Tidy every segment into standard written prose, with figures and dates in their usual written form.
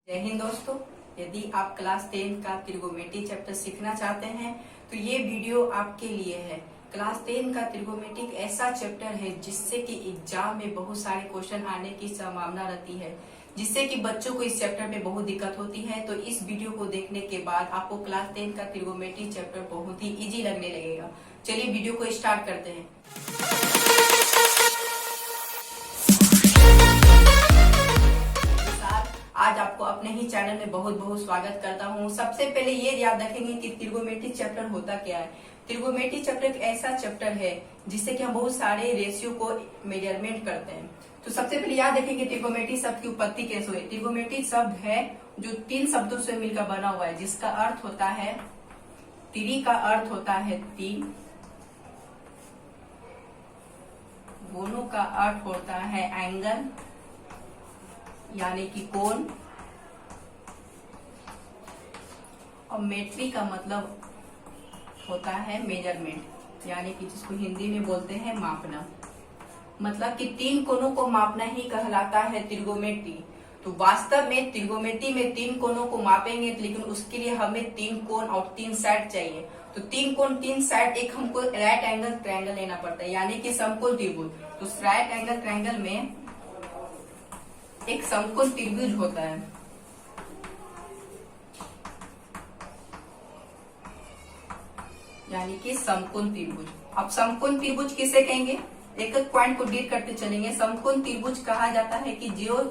जय हिंद दोस्तों। यदि आप क्लास 10 का त्रिगोमेट्री चैप्टर सीखना चाहते हैं तो ये वीडियो आपके लिए है। क्लास 10 का त्रिगोमेट्री एक ऐसा चैप्टर है जिससे कि एग्जाम में बहुत सारे क्वेश्चन आने की संभावना रहती है, जिससे कि बच्चों को इस चैप्टर में बहुत दिक्कत होती है। तो इस वीडियो को देखने के बाद आपको क्लास 10 का त्रिगोमेट्री चैप्टर बहुत ही इजी लगने लगेगा। चलिए वीडियो को स्टार्ट करते हैं। आज आपको अपने ही चैनल में बहुत बहुत स्वागत करता हूँ। सबसे पहले ये याद रखेंगे कि त्रिगोमेट्री चैप्टर होता क्या है। त्रिगोमेट्री चैप्टर एक ऐसा चैप्टर है जिससे कि हम बहुत सारे रेशियो को मेजरमेंट करते हैं। तो सबसे पहले याद रखेंगे त्रिगोमेट्री शब्द की उत्पत्ति कैसे हुई। त्रिगोमेट्री शब्द है जो 3 शब्दों से मिलकर बना हुआ है, जिसका अर्थ होता है त्रि का अर्थ होता है 3, गोनों का अर्थ होता है एंगल यानी कि कोण, और मेट्री का मतलब होता है मेजरमेंट यानी कि जिसको हिंदी में बोलते हैं मापना। मतलब कि 3 कोणों को मापना ही कहलाता है त्रिगोमेट्री। तो वास्तव में त्रिगोमेट्री में 3 कोणों को मापेंगे, लेकिन उसके लिए हमें 3 कोण और 3 साइड चाहिए। तो 3 कोण 3 साइड एक हमको राइट एंगल ट्रायंगल लेना पड़ता है यानी कि समकोण त्रिभुज। तो राइट एंगल ट्रायंगल में एक समकोण त्रिभुज होता है, यानी कि समकोण त्रिभुज। अब समकोण त्रिभुज किसे कहेंगे, एक एक पॉइंट को डील करते चलेंगे। समकोण त्रिभुज कहा जाता है कि जो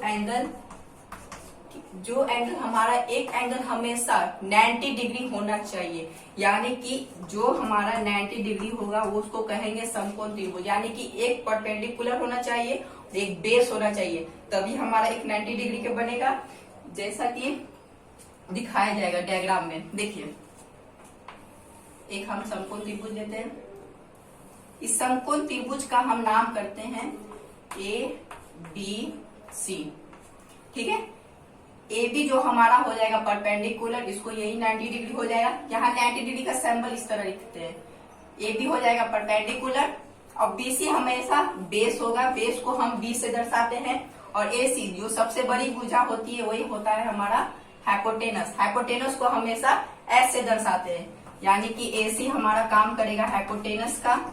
एंगल हमारा एक एंगल हमेशा 90 डिग्री होना चाहिए, यानी कि जो हमारा 90 डिग्री होगा वो उसको कहेंगे समकोण त्रिभुज। यानी कि एक परपेंडिकुलर होना चाहिए, एक बेस होना चाहिए, तभी हमारा एक 90 डिग्री का बनेगा। जैसा कि दिखाया जाएगा डायग्राम में, देखिए एक हम समकोण त्रिभुज लेते हैं। इस समकोण त्रिभुज का हम नाम करते हैं ABC, ठीक है। AB जो हमारा हो जाएगा परपेंडिकुलर, इसको यही 90 डिग्री हो जाएगा। यहाँ 90 डिग्री का सिंबल इस तरह लिखते हैं। AB हो जाएगा परपेंडिकुलर और BC हमेशा बेस होगा, बेस को हम B से दर्शाते हैं। और AC जो सबसे बड़ी भुजा होती है वही होता है हमारा हाइपोटेनस। हाइपोटेनस को हमेशा S से दर्शाते हैं, यानी कि AC हमारा काम करेगा हाइपोटेनस का,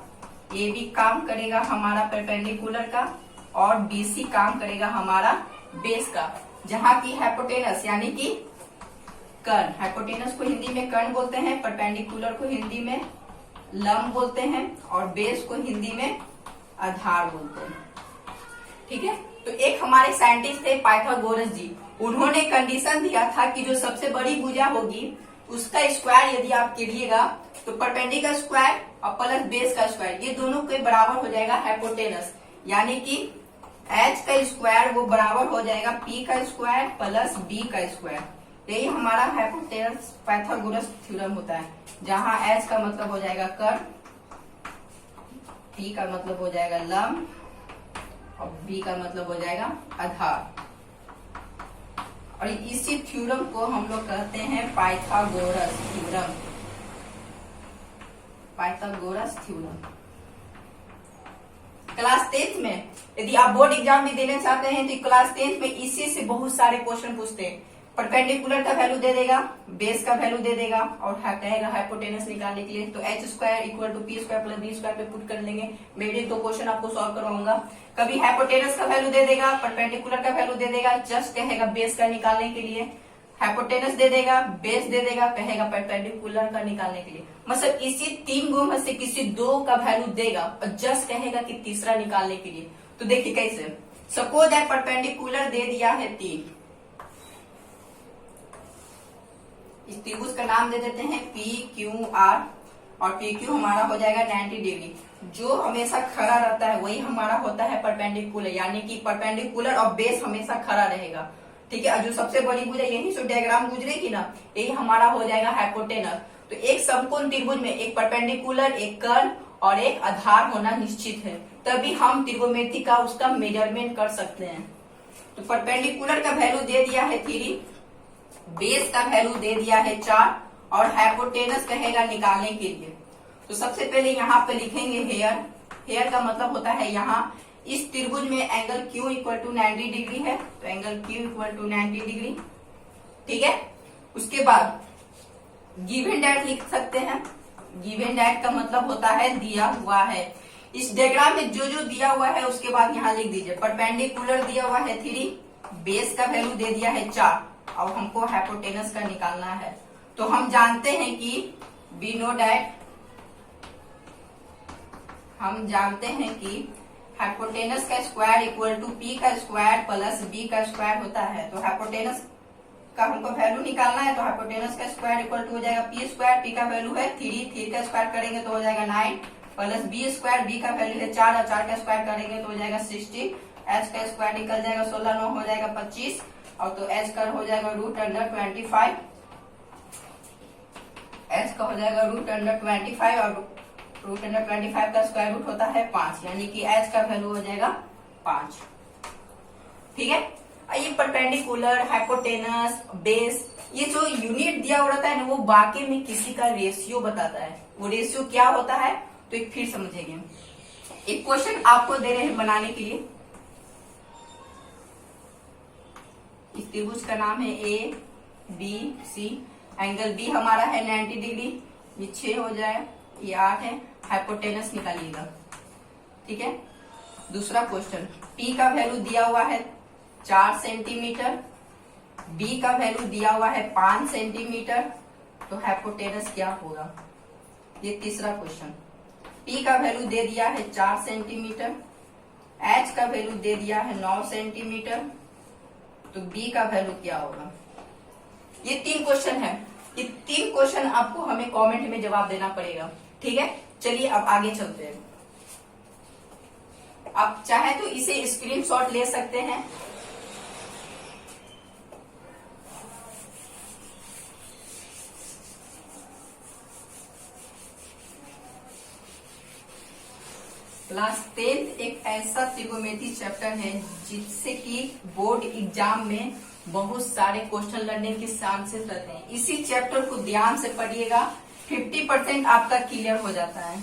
AB काम करेगा हमारा परपेंडिकुलर का, और BC काम करेगा हमारा बेस का। जहाँ की हाइपोटेनस यानी कि कर्ण, हाइपोटेनस को हिंदी में कर्ण बोलते हैं, परपेंडिकुलर को हिंदी में लंब बोलते हैं, और बेस को हिंदी में आधार बोलते हैं, ठीक है। तो एक हमारे साइंटिस्ट थे पाइथागोरस जी, उन्होंने कंडीशन दिया था कि जो सबसे बड़ी भुजा होगी उसका स्क्वायर यदि आप कीजिएगा तो परपेंडिकुलर स्क्वायर और प्लस बेस का स्क्वायर ये दोनों के बराबर हो जाएगा हाइपोटेनस, यानी कि h का स्क्वायर वो बराबर हो जाएगा p का स्क्वायर प्लस b का स्क्वायर। यही हमारा हाइपोटेनस पाइथागोरस थ्योरम होता है, जहाँ h का मतलब हो जाएगा कर्ण, p का मतलब हो जाएगा लंब और b का मतलब हो जाएगा आधार। और इसी थ्योरम को हम लोग कहते हैं Pythagoras theorem. Pythagoras theorem class 10th में यदि आप बोर्ड एग्जाम भी देना चाहते हैं तो क्लास 10th में इसी से बहुत सारे क्वेश्चन पूछते हैं। परपेंडिकुलर का वैल्यू दे देगा, बेस का वैल्यू दे देगा, और कहेगा हाइपोटेनस निकालने के लिए तो h square equal to p square plus b square पे पुट कर लेंगे। मेरे 2 क्वेश्चन आपको सॉल्व करवाऊंगा। कभी हाइपोटेनस का वैल्यू दे देगा, परपेंडिकुलर का वैल्यू दे देगा, जस्ट कहेगा बेस का निकालने के लिए, हाइपोटेनस दे देगा, बेस दे देगा, कहेगा परपेंडिकुलर का निकालने के लिए। मतलब इसी 3 गो में से किसी 2 का वैल्यू देगा और जस्ट कहेगा कि तीसरा निकालने के लिए। तो देखिए कैसे, सपोज दैट परपेंडिकुलर दे दिया है 3, इस त्रिभुज का नाम दे देते हैं PQR, और PQ हमारा हो जाएगा 90 डिग्री। जो हमेशा खड़ा रहता है वही हमारा होता है परपेंडिकुलर, यानी कि परपेंडिकुलर और बेस हमेशा खड़ा रहेगा, ठीक है। जो सबसे बड़ी भुजा यही से डायग्राम गुजरेगी ना, यही हमारा हो जाएगा हाइपोटेनस। तो एक समकोण त्रिभुज में एक परपेंडिकुलर, एक कर्ण और एक आधार होना निश्चित है, तभी हम त्रिगोमेट्री का उसका मेजरमेंट कर सकते हैं। तो परपेंडिकुलर का वैल्यू दे दिया है 3, बेस का वैल्यू दे दिया है 4, और हाइपोटेनस कहेगा निकालने के लिए। तो सबसे पहले यहाँ पे लिखेंगे हेयर। हेयर का मतलब होता है यहाँ इस त्रिभुज में angle Q equal to 90 degree है, तो angle Q equal to 90 degree. ठीक है। उसके बाद गिवन डेट लिख सकते हैं। गिवन डेट का मतलब होता है दिया हुआ है। इस डायग्राम में जो जो दिया हुआ है उसके बाद यहाँ लिख दीजिए। परपेंडिकुलर दिया हुआ है 3, बेस का वैल्यू दे दिया है 4, अब हमको हाइपोटेनस का निकालना है। तो हम जानते हैं कि वी नो डैट, हम जानते हैं कि हाइपोटेनस का स्क्वायर इक्वल टू पी का स्क्वायर प्लस बी का स्क्वायर होता है। तो हाइपोटेनस का हमको वैल्यू निकालना है, तो हाइपोटेनस का स्क्वायर इक्वल टू हो जाएगा पी स्क्वायर, पी का वैल्यू है 3 का स्क्वायर करेंगे तो हो जाएगा 9 प्लस बी स्क्वायर, बी का वैल्यू है 4 और 4 का स्क्वायर करेंगे तो हो जाएगा 16, एच का स्क्वायर निकल जाएगा 16, 9 हो जाएगा 25 और तो एच का हो जाएगा √25, एच का हो जाएगा √25 और √25 का स्क्वायर रूट होता है 5, यानी कि एच का वैल्यू हो जाएगा 5। ठीक है। ये परपेंडिकुलर, हाइपोटेनस, बेस, ये जो यूनिट दिया हुआ रहता है ना, वो बाकी में किसी का रेशियो बताता है। वो रेशियो क्या होता है तो एक फिर समझेंगे। एक क्वेश्चन आपको दे रहे हैं बनाने के लिए। इस त्रिभुज का नाम है A B C, angle B हमारा है 90 डिग्री, ये 6 हो जाए, ये 8 है। हाइपोटेनस निकालिएगा। ठीक है। दूसरा क्वेश्चन, पी का वैल्यू दिया हुआ है 4 सेंटीमीटर, बी का वैल्यू दिया हुआ है 5 सेंटीमीटर, तो हाइपोटेनस क्या होगा। ये तीसरा क्वेश्चन, पी का वैल्यू दे दिया है 4 सेंटीमीटर, एच का वैल्यू दे दिया है 9 सेंटीमीटर, तो बी का वैल्यू क्या होगा। ये 3 क्वेश्चन है। ये 3 क्वेश्चन आपको हमें कमेंट में जवाब देना पड़ेगा। ठीक है। चलिए अब आगे चलते हैं। आप चाहे तो इसे स्क्रीनशॉट ले सकते हैं। क्लास 10th एक ऐसा त्रिकोणमिति चैप्टर है जिससे कि बोर्ड एग्जाम में बहुत सारे क्वेश्चन लड़ने के चांसेस रहते हैं। इसी चैप्टर को ध्यान से पढ़िएगा, 50% आपका क्लियर हो जाता है।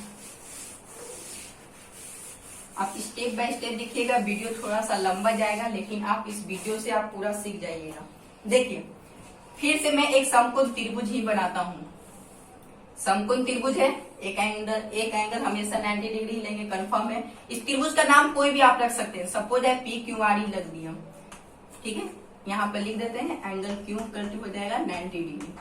आप स्टेप बाय स्टेप देखिएगा, वीडियो थोड़ा सा लंबा जाएगा, लेकिन आप इस वीडियो से आप पूरा सीख जाइएगा। देखिए, फिर से मैं एक समकोण त्रिभुज ही बनाता हूँ। समकोण त्रिभुज है, एक एंगल हमेशा 90 डिग्री लेंगे, कंफर्म है। इस त्रिभुज का नाम कोई भी आप रख सकते हैं। सपोज है पी क्यू आर ई लग दिया। ठीक है। यहाँ पर लिख देते हैं एंगल क्यू करके हो जाएगा 90 डिग्री।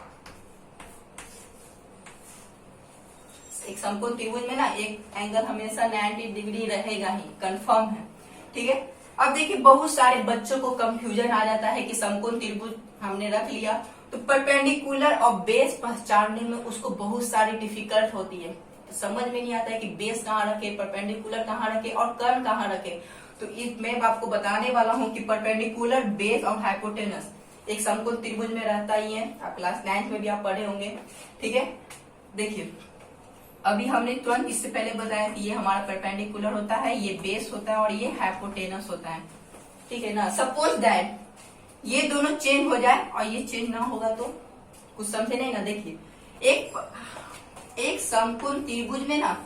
एक समकोण त्रिभुज में ना एक एंगल हमेशा 90 डिग्री रहेगा ही, कंफर्म है। ठीक है। अब देखिए, बहुत सारे बच्चों को कंफ्यूजन आ जाता है कि समकोण त्रिभुज हमने रख लिया तो परपेंडिकुलर और बेस पहचानने में उसको बहुत सारी डिफिकल्ट होती है। तो समझ में नहीं आता है कि बेस कहाँ रखे, परपेंडिकुलर कहाँ रखे और कर्ण कहाँ रखे। तो मैं आपको बताने वाला हूँ कि परपेंडिकुलर, बेस और हाइपोटेनस एक समकोण त्रिभुज में रहता ही है। आप क्लास 9th में भी आप पढ़े होंगे। ठीक है। देखिए, अभी हमने तुरंत इससे पहले बताया कि ये हमारा परपेंडिकुलर होता है, ये बेस होता है और ये हाइपोटेनस होता है। ठीक है ना। सपोज दैट ये दोनों चेंज हो जाए और ये चेंज ना होगा तो कुछ समझे नहीं ना। देखिए, एक समकोण त्रिभुज में ना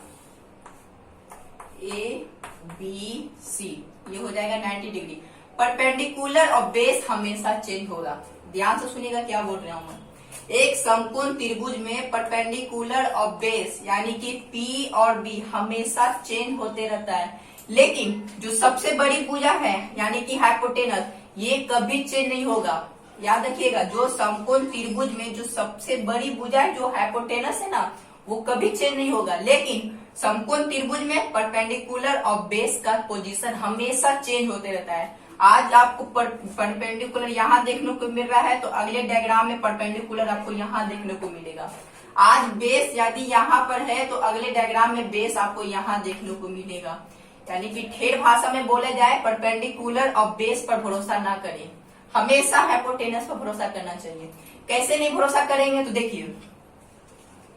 ए बी सी ये हो जाएगा 90 डिग्री। परपेंडिकुलर और बेस हमेशा चेंज होगा। ध्यान से सुनिएगा क्या बोल रहा हूं मैं। एक समकोण त्रिभुज में परपेंडिकुलर और बेस यानी कि पी और बी हमेशा चेंज होते रहता है, लेकिन जो सबसे बड़ी भुजा है यानी कि हाइपोटेनस, ये कभी चेंज नहीं होगा। याद रखिएगा, जो समकोण त्रिभुज में जो सबसे बड़ी भुजा है जो हाइपोटेनस है ना, वो कभी चेंज नहीं होगा। लेकिन समकोण त्रिभुज में परपेंडिकुलर और बेस का पोजीशन हमेशा चेंज होते रहता है। आज आपको परपेंडिकुलर यहाँ देखने को मिल रहा है तो अगले डायग्राम में परपेंडिकुलर आपको यहाँ देखने को मिलेगा। आज बेस यदि यहाँ पर है तो अगले डायग्राम में बेस आपको यहाँ देखने को मिलेगा। यानी कि ठेठ भाषा में बोले जाए, परपेंडिकुलर और बेस पर भरोसा ना करें, हमेशा हाइपोटेनस पर भरोसा करना चाहिए। कैसे नहीं भरोसा करेंगे तो देखिए,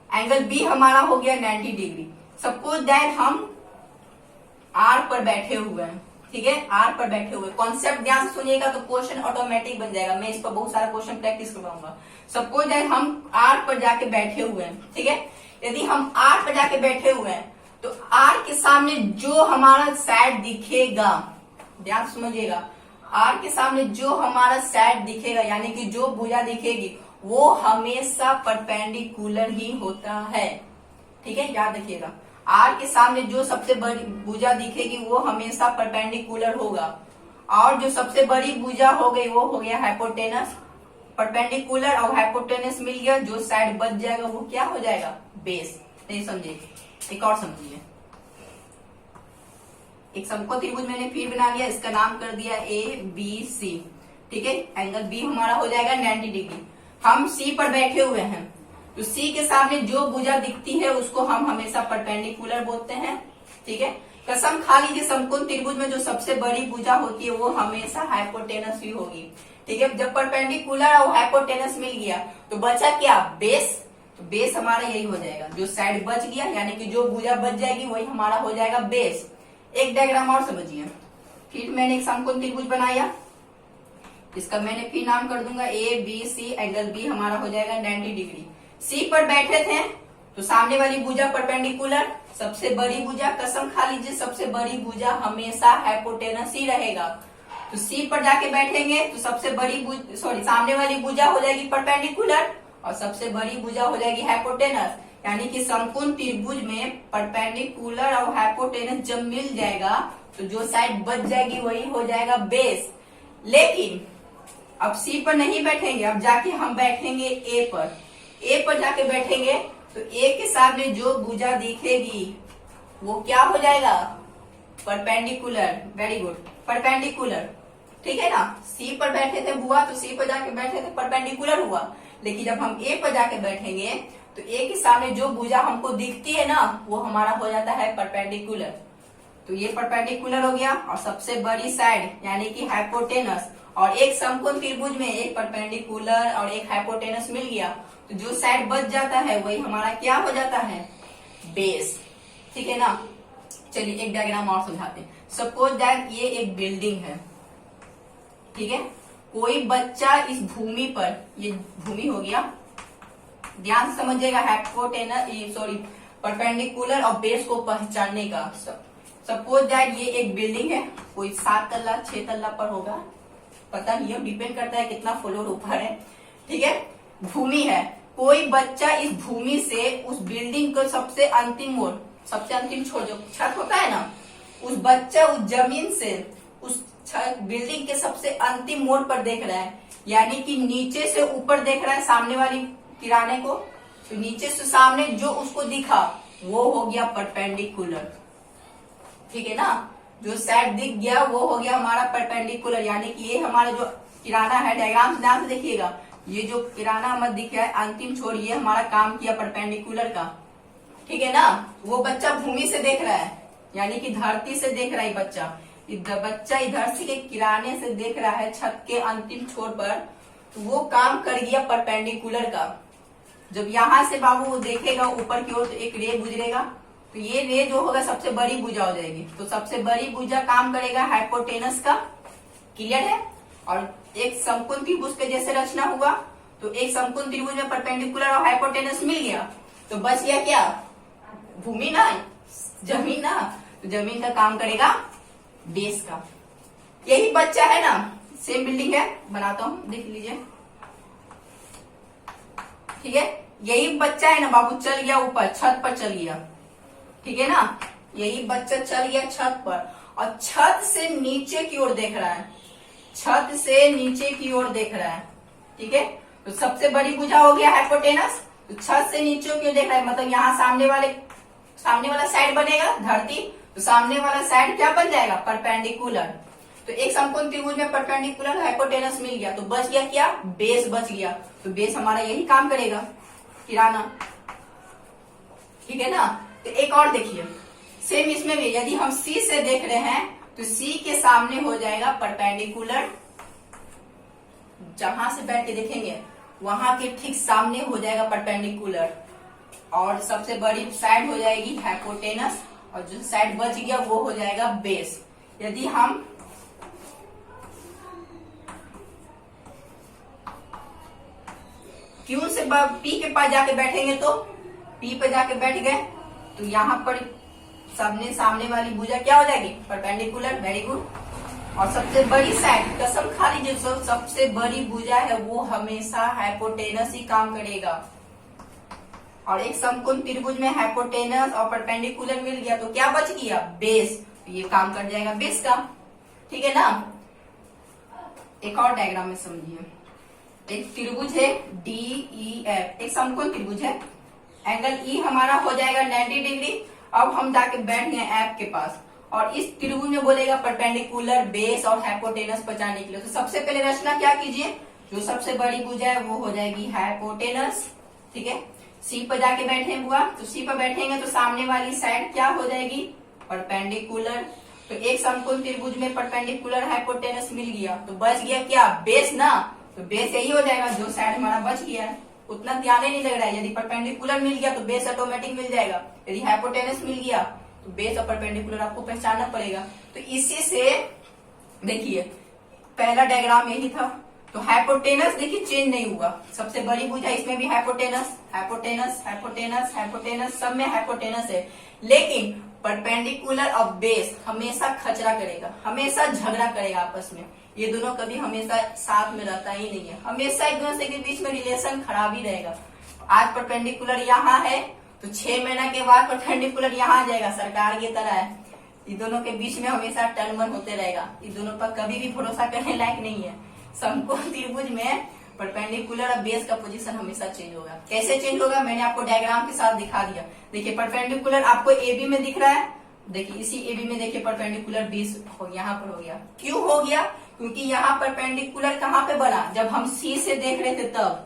एंगल बी हमारा हो गया 90 डिग्री। सपोज दैट हम आर पर बैठे हुए हैं। ठीक है, आर पर बैठे हुए। कॉन्सेप्ट ध्यान से सुनिएगा तो क्वेश्चन ऑटोमेटिक बन जाएगा। मैं इस पर बहुत सारा क्वेश्चन प्रैक्टिस करवाऊंगा। सपोज दैट हम आर पर जाके बैठे हुए हैं। ठीक है, यदि हम आर पर जाके बैठे हुए हैं तो आर के सामने जो हमारा साइड दिखेगा, ध्यान समझिएगा, आर के सामने जो हमारा साइड दिखेगा यानी कि जो भुजा दिखेगी वो हमेशा परपेंडिकुलर ही होता है। ठीक है, याद रखिएगा। आर के सामने जो सबसे बड़ी भुजा दिखेगी वो हमेशा परपेंडिकुलर होगा, और जो सबसे बड़ी भुजा हो गई वो हो गया हाइपोटेनस। परपेंडिकुलर और हाइपोटेनस मिल गया, जो साइड बच जाएगा वो क्या हो जाएगा, बेस। नहीं समझे, एक और समझिए। एक समकोण त्रिभुज मैंने फिर बना लिया, इसका नाम कर दिया ABC। ठीक है, एंगल बी हमारा हो जाएगा 90 डिग्री। हम सी पर बैठे हुए हैं, तो सी के सामने जो भुजा दिखती है उसको हम हमेशा परपेंडिकुलर बोलते हैं। ठीक है, कसम खा लीजिए समकोण त्रिभुज में जो सबसे बड़ी भुजा होती है वो हमेशा हाइपोटेनस ही होगी। ठीक है, जब परपेंडिकुलर और हाइपोटेनस मिल गया तो बचा क्या, बेस। तो बेस हमारा यही हो जाएगा, जो साइड बच गया यानी कि जो भुजा बच जाएगी वही हमारा हो जाएगा बेस। एक डायग्राम और समझिए। फिर मैंने एक समकोण त्रिभुज बनाया, इसका मैंने फिर नाम कर दूंगा ABC। एंगल बी हमारा हो जाएगा 90 डिग्री। सी पर बैठे थे तो सामने वाली भुजा परपेंडिकुलर, सबसे बड़ी भुजा, कसम खा लीजिए सबसे बड़ी भुजा हमेशा हाइपोटेनस ही रहेगा। तो सी पर जाके बैठेंगे तो सबसे बड़ी सामने वाली भुजा हो जाएगी परपेंडिकुलर और सबसे बड़ी भुजा हो जाएगी हाइपोटेनस। यानी कि समकोण त्रिभुज में परपेंडिकुलर और हाइपोटेनस जब मिल जाएगा तो जो साइड बच जाएगी वही हो जाएगा बेस। लेकिन अब सी पर नहीं बैठेंगे, अब जाके हम बैठेंगे ए पर। ए पर जाके बैठेंगे तो ए के सामने जो भुजा दिखेगी वो क्या हो जाएगा, परपेंडिकुलर। Very good, perpendicular. ठीक है ना, सी पर बैठे थे हुआ तो सी पर जाके बैठे थे परपेंडिकुलर हुआ। लेकिन जब हम ए पर जाके बैठेंगे तो ए के सामने जो भुजा हमको दिखती है ना वो हमारा हो जाता है परपेंडिकुलर। तो ये परपेंडिकुलर हो गया, और सबसे बड़ी साइड यानी कि हाइपोटेनस, और एक समकोण त्रिभुज में एक परपेंडिकुलर और एक हाइपोटेनस मिल गया तो जो साइड बच जाता है वही हमारा क्या हो जाता है, बेस। ठीक है ना, चलिए एक डायग्राम और समझाते हैं। सपोज दैट ये एक बिल्डिंग है। ठीक है, कोई बच्चा इस भूमि पर, ये भूमि हो गया, ध्यान से समझिएगा, परपेंडिकुलर और बेस को पहचानने का। सपोज दैट ये एक बिल्डिंग है, कोई 7 तल्ला 6 तल्ला पर होगा, पता नहीं है, डिपेंड करता है कितना फ्लोर ऊपर है। ठीक है, भूमि है, कोई बच्चा इस भूमि से उस बिल्डिंग को सबसे अंतिम ओर, सबसे अंतिम छोर जो छत होता है ना, उस बच्चा उस जमीन से उस बिल्डिंग के सबसे अंतिम मोड़ पर देख रहा है, यानी कि नीचे से ऊपर देख रहा है सामने वाली किराने को। तो नीचे से सामने जो उसको दिखा वो हो गया परपेंडिकुलर। ठीक है ना, जो साइड दिख गया वो हो गया हमारा परपेंडिकुलर। यानी कि ये हमारा जो किराना है, डायग्राम से ध्यान से देखिएगा, ये जो किराना हमें दिख रहा है अंतिम छोर, ये हमारा काम किया परपेंडिकुलर का। ठीक है ना, वो बच्चा भूमि से देख रहा है यानी कि धरती से देख रहा है बच्चा इधर से किराने से देख रहा है छत के अंतिम छोर पर, तो वो काम कर गया परपेंडिकुलर का। जब यहाँ से बाबू वो देखेगा ऊपर की ओर तो एक रे गुजरेगा, तो ये रे जो होगा सबसे बड़ी भुजा हो जाएगी। तो सबसे बड़ी भुजा काम करेगा हाइपोटेनस का, क्लियर है। और एक समकोण त्रिभुज के जैसे रचना हुआ, तो एक समकोण त्रिभुज में परपेंडिकुलर और हाइपोटेनस मिल गया तो बच गया क्या, भूमि ना, जमीन ना। तो जमीन का काम करेगा बेस का। यही बच्चा है ना, सेम बिल्डिंग है, बनाता हूं देख लीजिए। ठीक है, यही बच्चा है ना बाबू, चल गया ऊपर छत पर चल गया। ठीक है ना, यही बच्चा चल गया छत पर और छत से नीचे की ओर देख रहा है, छत से नीचे की ओर देख रहा है। ठीक है, तो सबसे बड़ी भुजा हो गया हाइपोटेनस, तो छत से नीचे की ओर देख रहा है, मतलब यहाँ सामने वाला साइड बनेगा धरती, तो सामने वाला साइड क्या बन जाएगा, परपेंडिकुलर। तो एक समकोण त्रिभुज में परपेंडिकुलर हाइपोटेनस मिल गया तो बच गया क्या, बेस बच गया। तो बेस हमारा यही काम करेगा, किराना। ठीक है ना, तो एक और देखिए, सेम इसमें भी यदि हम सी से देख रहे हैं तो सी के सामने हो जाएगा परपेंडिकुलर, जहां से बैठ के देखेंगे वहां के ठीक सामने हो जाएगा परपेंडिकुलर, और सबसे बड़ी साइड हो जाएगी हाइपोटेनस, और जो साइड बच गया वो हो जाएगा बेस। यदि हम क्यू से पी के पास जाके बैठेंगे तो पी पे जाके बैठ गए तो यहाँ पर सामने वाली भुजा क्या हो जाएगी, परपेंडिकुलर। Very good. और सबसे बड़ी साइड कसम खा लीजिए, जो सबसे बड़ी भुजा है वो हमेशा हाइपोटेनस ही काम करेगा। और एक समकोण त्रिभुज में हाइपोटेनस और परपेंडिकुलर मिल गया तो क्या बच गया, बेस। तो ये काम कर जाएगा बेस का, ठीक है ना। एक और डायग्राम में समझिए, एक त्रिभुज है DEF, एक समकोण त्रिभुज है, एंगल ई हमारा हो जाएगा 90 डिग्री। अब हम जाके बैठ गए एफ के पास और इस त्रिभुज में बोलेगा परपेंडिकुलर, बेस और हाइपोटेनस बचाने के लिए। तो सबसे पहले रचना क्या कीजिए, जो सबसे बड़ी भुजा है वो हो जाएगी हाइपोटेनस, ठीक है। सी पर जाके बैठे हुआ, तो सी पर बैठेंगे तो सामने वाली साइड क्या हो जाएगी, परपेंडिकुलर। तो एक समकोण त्रिभुज में परपेंडिकुलर हाइपोटेनस मिल गया तो बच गया क्या, बेस ना। तो बेस यही हो जाएगा, जो साइड हमारा बच गया है। उतना ध्यान ही नहीं लग रहा है, यदि परपेंडिकुलर मिल गया तो बेस ऑटोमेटिक मिल जाएगा, यदि हाइपोटेनस मिल गया तो बेस और परपेंडिकुलर आपको पहचानना पड़ेगा। तो इसी से देखिए पहला डायग्राम यही था। तो हाइपोटेनस देखिए चेंज नहीं हुआ, सबसे बड़ी भुजा इसमें भी हाइपोटेनस हाइपोटेनस हाइपोटेनस हाइपोटेनस, सब में हाइपोटेनस है। लेकिन परपेंडिकुलर और बेस हमेशा खचरा करेगा, हमेशा झगड़ा करेगा आपस में। ये दोनों कभी हमेशा साथ में रहता ही नहीं है, हमेशा एक दूसरे के बीच में रिलेशन खराब ही रहेगा। आज परपेंडिकुलर यहाँ है तो 6 महीना के बाद परपेंडिकुलर यहाँ आ जाएगा, सरकार की तरह है। ये दोनों के बीच में हमेशा टर्नमन होते रहेगा, ये दोनों पर कभी भी भरोसा करने लायक नहीं है। समकोण त्रिभुज में परपेंडिकुलर और बेस का पोजीशन हमेशा चेंज होगा। कैसे चेंज होगा, मैंने आपको डायग्राम के साथ दिखा दिया। देखिए परपेंडिकुलर आपको AB में दिख रहा है, देखिए इसी AB में देखिए परपेंडिकुलर बेस यहाँ पर हो गया। क्यों हो गया, क्योंकि यहाँ परपेंडिकुलर कहाँ पे बना, जब हम C से देख रहे थे तब,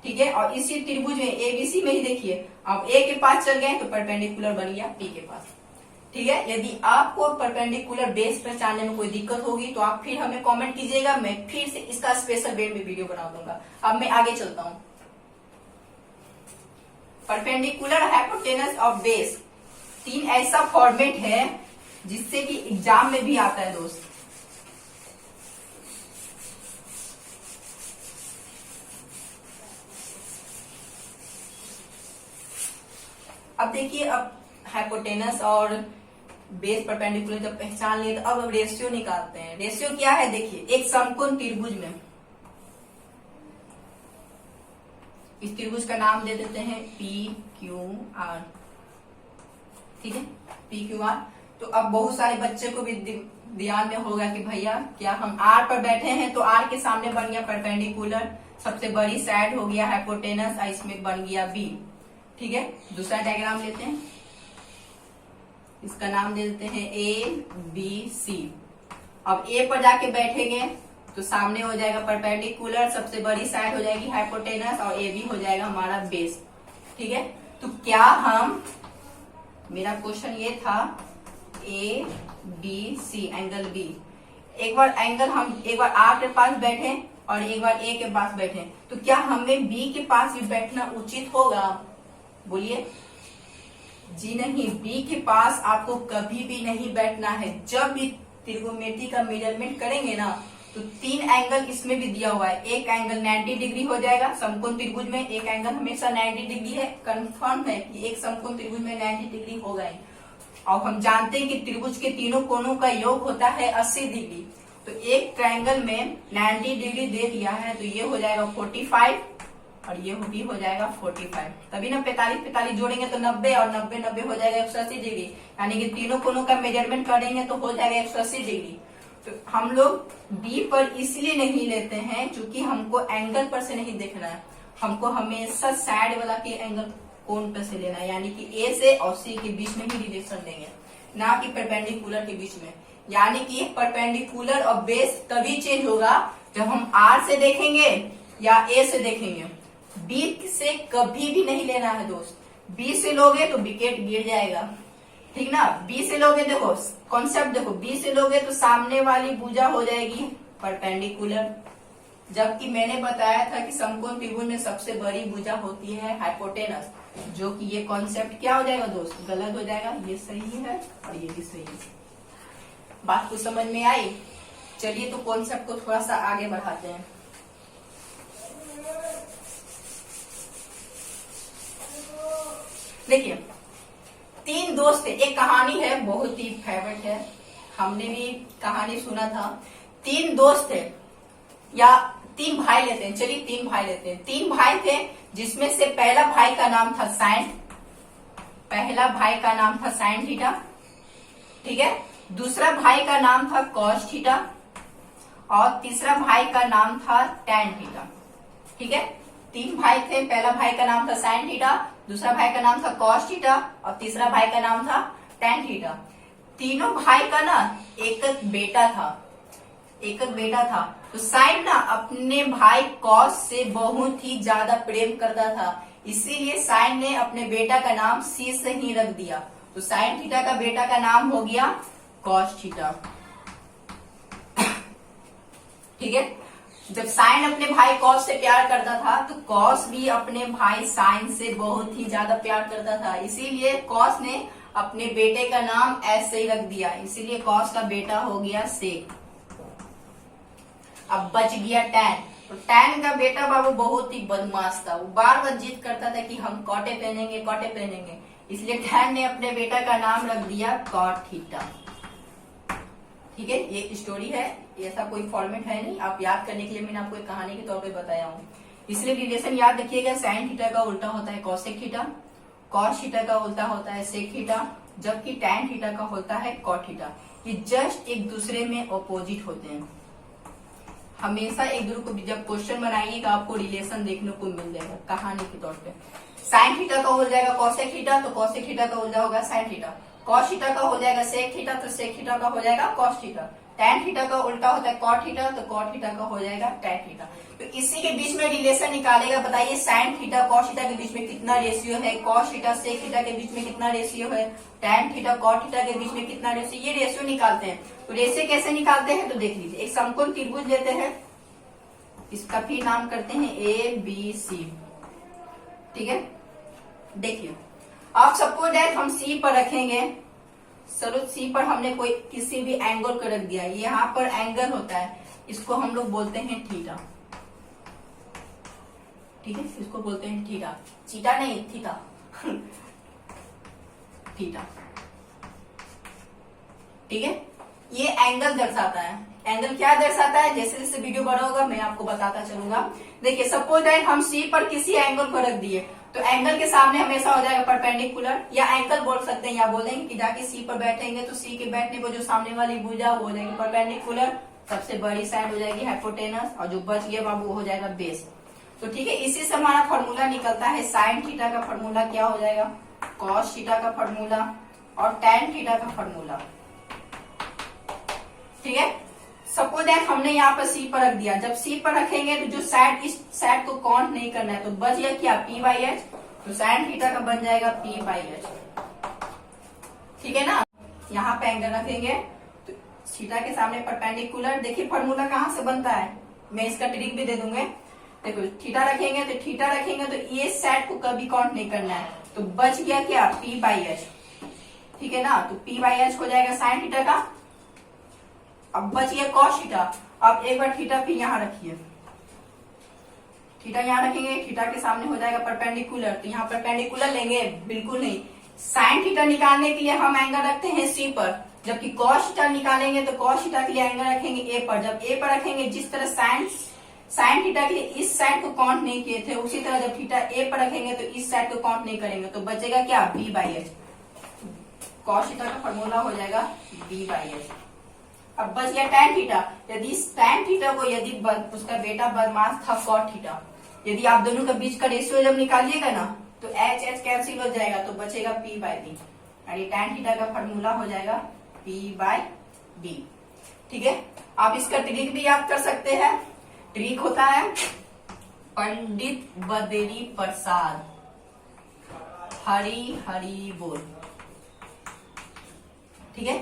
ठीक है। और इसी त्रिभुज में ABC में ही देखिए, अब A के पास चल गए तो परपेंडिकुलर बन गया P के पास, ठीक है। यदि आपको परपेंडिकुलर बेस पहचानने में कोई दिक्कत होगी तो आप फिर हमें कमेंट कीजिएगा, मैं फिर से इसका स्पेशल वीडियो बना दूंगा। अब मैं आगे चलता हूँ। परपेंडिकुलर, हाइपोटेनस और बेस 3 ऐसा फॉर्मेट है जिससे कि एग्जाम में भी आता है दोस्त। अब देखिए, अब हाइपोटेनस और बेस परपेंडिकुलर जब पहचान लिए तो अब रेशियो निकालते हैं। रेशियो क्या है, देखिए एक समकोण त्रिभुज में, इस त्रिभुज का नाम दे देते हैं PQR, ठीक है, PQR। तो अब बहुत सारे बच्चे को भी ध्यान में होगा कि भैया क्या हम R पर बैठे हैं तो R के सामने बन गया परपेंडिकुलर, सबसे बड़ी साइड हो गया हाइपोटेनस, इसमें बन गया B, ठीक है। दूसरा डायग्राम लेते हैं, इसका नाम दे देते हैं ABC। अब A पर जाके बैठेंगे तो सामने हो जाएगा परपेंडिकुलर, सबसे बड़ी साइड हो जाएगी हाइपोटेनस और AB हो जाएगा हमारा बेस, ठीक है। तो क्या हम, मेरा क्वेश्चन ये था ABC एंगल B, एक बार एंगल हम एक बार R के पास बैठे और एक बार A के पास बैठे, तो क्या हमें B के पास भी बैठना उचित होगा, बोलिए जी नहीं। B के पास आपको कभी भी नहीं बैठना है। जब भी त्रिगोनोमेट्री का मेजरमेंट करेंगे ना तो 3 एंगल इसमें भी दिया हुआ है, एक एंगल 90 डिग्री हो जाएगा समकोण त्रिभुज में, एक एंगल हमेशा 90 डिग्री है, कंफर्म है कि एक समकोण त्रिभुज में 90 डिग्री होगा ही। और हम जानते हैं कि त्रिभुज के तीनों कोणों का योग होता है 80 डिग्री, तो एक ट्रायंगल में 90 डिग्री दे दिया है तो ये हो जाएगा 45 और ये भी हो जाएगा 45, तभी ना 45 जोड़ेंगे तो 90 और 90 हो जाएगा 180 डिग्री, यानी कि तीनों कोणों का मेजरमेंट करेंगे तो हो जाएगा 180 डिग्री। तो हम लोग B पर इसलिए नहीं लेते हैं क्योंकि हमको एंगल पर से नहीं देखना है, हमको हमेशा साइड वाला के एंगल कोण पर से लेना है, यानी कि A से और C के बीच में ही रिलेशन देंगे, ना कि परपेंडिकुलर के बीच में। यानी कि परपेंडिकुलर और बेस तभी चेंज होगा जब हम R से देखेंगे या A से देखेंगे। B से कभी भी नहीं लेना है दोस्त, B से लोगे तो विकेट गिर जाएगा, ठीक ना। B से लोगे, देखो कॉन्सेप्ट देखो, B से लोगे तो सामने वाली भुजा हो जाएगी परपेंडिकुलर, जबकि मैंने बताया था कि समकोण त्रिभुज में सबसे बड़ी भुजा होती है हाइपोटेनस, जो कि ये कॉन्सेप्ट क्या हो जाएगा दोस्त, गलत हो जाएगा। ये सही है और ये भी सही है। बात को समझ में आई? चलिए तो कॉन्सेप्ट को थोड़ा सा आगे बढ़ाते हैं। देखिए 3 दोस्त थे, एक कहानी है बहुत ही फेवरेट है, हमने भी कहानी सुना था। 3 दोस्त थे या 3 भाई लेते हैं, चलिए 3 भाई लेते हैं। 3 भाई थे जिसमें से पहला भाई का नाम था साइन, पहला भाई का नाम था साइन थीटा, ठीक है। दूसरा भाई का नाम था कॉस थीटा और तीसरा भाई का नाम था टैन थीटा, ठीक है। 3 भाई थे, पहला भाई का नाम था साइन थीटा, दूसरा भाई का नाम था कॉस थीटा और तीसरा भाई का नाम था टैन थीटा। तीनों भाई का ना एक बेटा था, एक बेटा था। तो साइन ना अपने भाई कॉस से बहुत ही ज्यादा प्रेम करता था, इसीलिए साइन ने अपने बेटा का नाम सी से ही रख दिया। तो साइन थीटा का बेटा का नाम हो गया कॉस थीटा, ठीक है। जब साइन अपने भाई कॉस से प्यार करता था तो कॉस भी अपने भाई साइन से बहुत ही ज्यादा प्यार करता था, इसीलिए कॉस ने अपने बेटे का नाम ऐसे ही रख दिया, इसीलिए कॉस का बेटा हो गया सेक। अब बच गया टैन। तो टैन का बेटा बाबू बहुत ही बदमाश था, वो बार बार जिद करता था कि हम कॉटे पहनेंगे, कॉटे पहनेंगे, इसलिए टैन ने अपने बेटा का नाम रख दिया कॉट थीटा, ठीक है। ये स्टोरी है, ऐसा कोई फॉर्मेट है नहीं, आप याद करने के लिए मैंने आपको एक कहानी के तौर पे बताया हूँ। इसलिए रिलेशन याद रखिएगा, साइन थीटा का उल्टा होता है कॉसेक थीटा, कॉस थीटा का उल्टा होता है सेक थीटा, जबकि टैन थीटा का होता है कॉट थीटा। ये जस्ट एक दूसरे में अपोजिट होते हैं। हमेशा एक दूसरे को जब क्वेश्चन बनाइएगा आपको रिलेशन देखने को मिल जाएगा कहानी के तौर पे। साइन थीटा का हो जाएगा कॉसेक थीटा, तो कॉसेक थीटा का उल्टा होगा साइन थीटा। कॉस थीटा का हो जाएगा सेक थीटा, तो सेक थीटा का हो जाएगा कॉस थीटा। टैन थीटा का उल्टा होता है कॉट थीटा, तो कॉट थीटा का हो जाएगा टैन थीटा। तो इसी के बीच में रिलेशन निकालेगा। बताइए साइन थीटा कॉस थीटा के बीच में कितना रेशियो है, कॉस थीटा सेक थीटा के बीच में कितना रेशियो है, टैन थीटा कॉट थीटा के बीच में कितना रेशियो, ये रेशियो निकालते हैं। तो रेशियो कैसे निकालते हैं तो देख लीजिए। एक समकोण त्रिभुज लेते हैं, इसका फिर नाम करते हैं ABC, ठीक है। देखिए आप सपोज दैट हम C पर रखेंगे, चलो C पर हमने कोई किसी भी एंगल को रख दिया, यहाँ पर एंगल होता है, इसको हम लोग बोलते हैं थीटा, ठीक है, इसको बोलते हैं थीटा, चीटा नहीं थीटा थीटा, ठीक है। ये एंगल दर्शाता है। एंगल क्या दर्शाता है, जैसे जैसे वीडियो बड़ा होगा मैं आपको बताता चलूंगा। देखिए सपोज दैट हम C पर किसी एंगल को रख दिए, तो एंगल के सामने हमेशा हो जाएगा परपेंडिकुलर, या एंगल बोल सकते हैं, या बोलेंगे कि जाके C पर बैठेंगे तो C के बैठने पर जो सामने वाली भुजा वो हो जाएगी परपेंडिकुलर, सबसे बड़ी साइड हो जाएगी हाइपोटेनस, और जो बच गया बाबू हो जाएगा बेस। तो ठीक है, इसी से हमारा फॉर्मूला निकलता है। साइन थीटा का फॉर्मूला क्या हो जाएगा, कॉस थीटा का फॉर्मूला और टैन थीटा का फॉर्मूला, ठीक है। सपोज दैट हमने यहाँ पर C पर रख दिया, जब C पर रखेंगे तो जो साइड, इस साइड को काउंट नहीं करना है, तो बच गया क्या P/H, तो साइन थीटा का बन जाएगा P/H, ठीक है ना। यहाँ पे एंगल रखेंगे तो थीटा के सामने परपेंडिकुलर। देखिए फॉर्मूला कहाँ से बनता है, मैं इसका ट्रिक भी दे दूंगे। देखो थीटा रखेंगे तो थीटा रखेंगे तो ये साइड को कभी काउंट नहीं करना है, तो बच गया क्या P/H, ठीक है ना। तो P/H हो जाएगा साइन थीटा का। अब बच गया कॉस थीटा। अब एक बार थीटा फिर यहाँ रखिए, थीटा यहाँ रखेंगे, थीटा के सामने हो जाएगा परपेंडिकुलर, तो यहाँ परपेंडिकुलर लेंगे बिल्कुल नहीं। साइन थीटा निकालने के लिए हम एंगल रखते हैं C पर, जबकि कॉस थीटा निकालेंगे तो कॉस थीटा के लिए एंगल रखेंगे A पर। जब A पर रखेंगे, जिस तरह साइन थीटा के लिए इस साइड को काउंट नहीं किए थे, उसी तरह जब थीटा A पर रखेंगे तो इस साइड को काउंट नहीं करेंगे, तो बचेगा क्या B/H। कॉस थीटा का फॉर्मूला हो जाएगा B/H। अब बच गया टैन थीटा। यदि टैन थीटा को, यदि उसका बेटा बदमाश था कॉट थीटा, यदि आप दोनों के बीच का रेशियो जब निकालिएगा ना तो H कैंसिल हो जाएगा, तो बचेगा P/B, यानी टैन थीटा का फॉर्मूला हो जाएगा P/B, ठीक है। आप इसका ट्रिक भी याद कर सकते हैं। ट्रिक होता है पंडित बद्री प्रसाद हरि हरि बोल, ठीक है।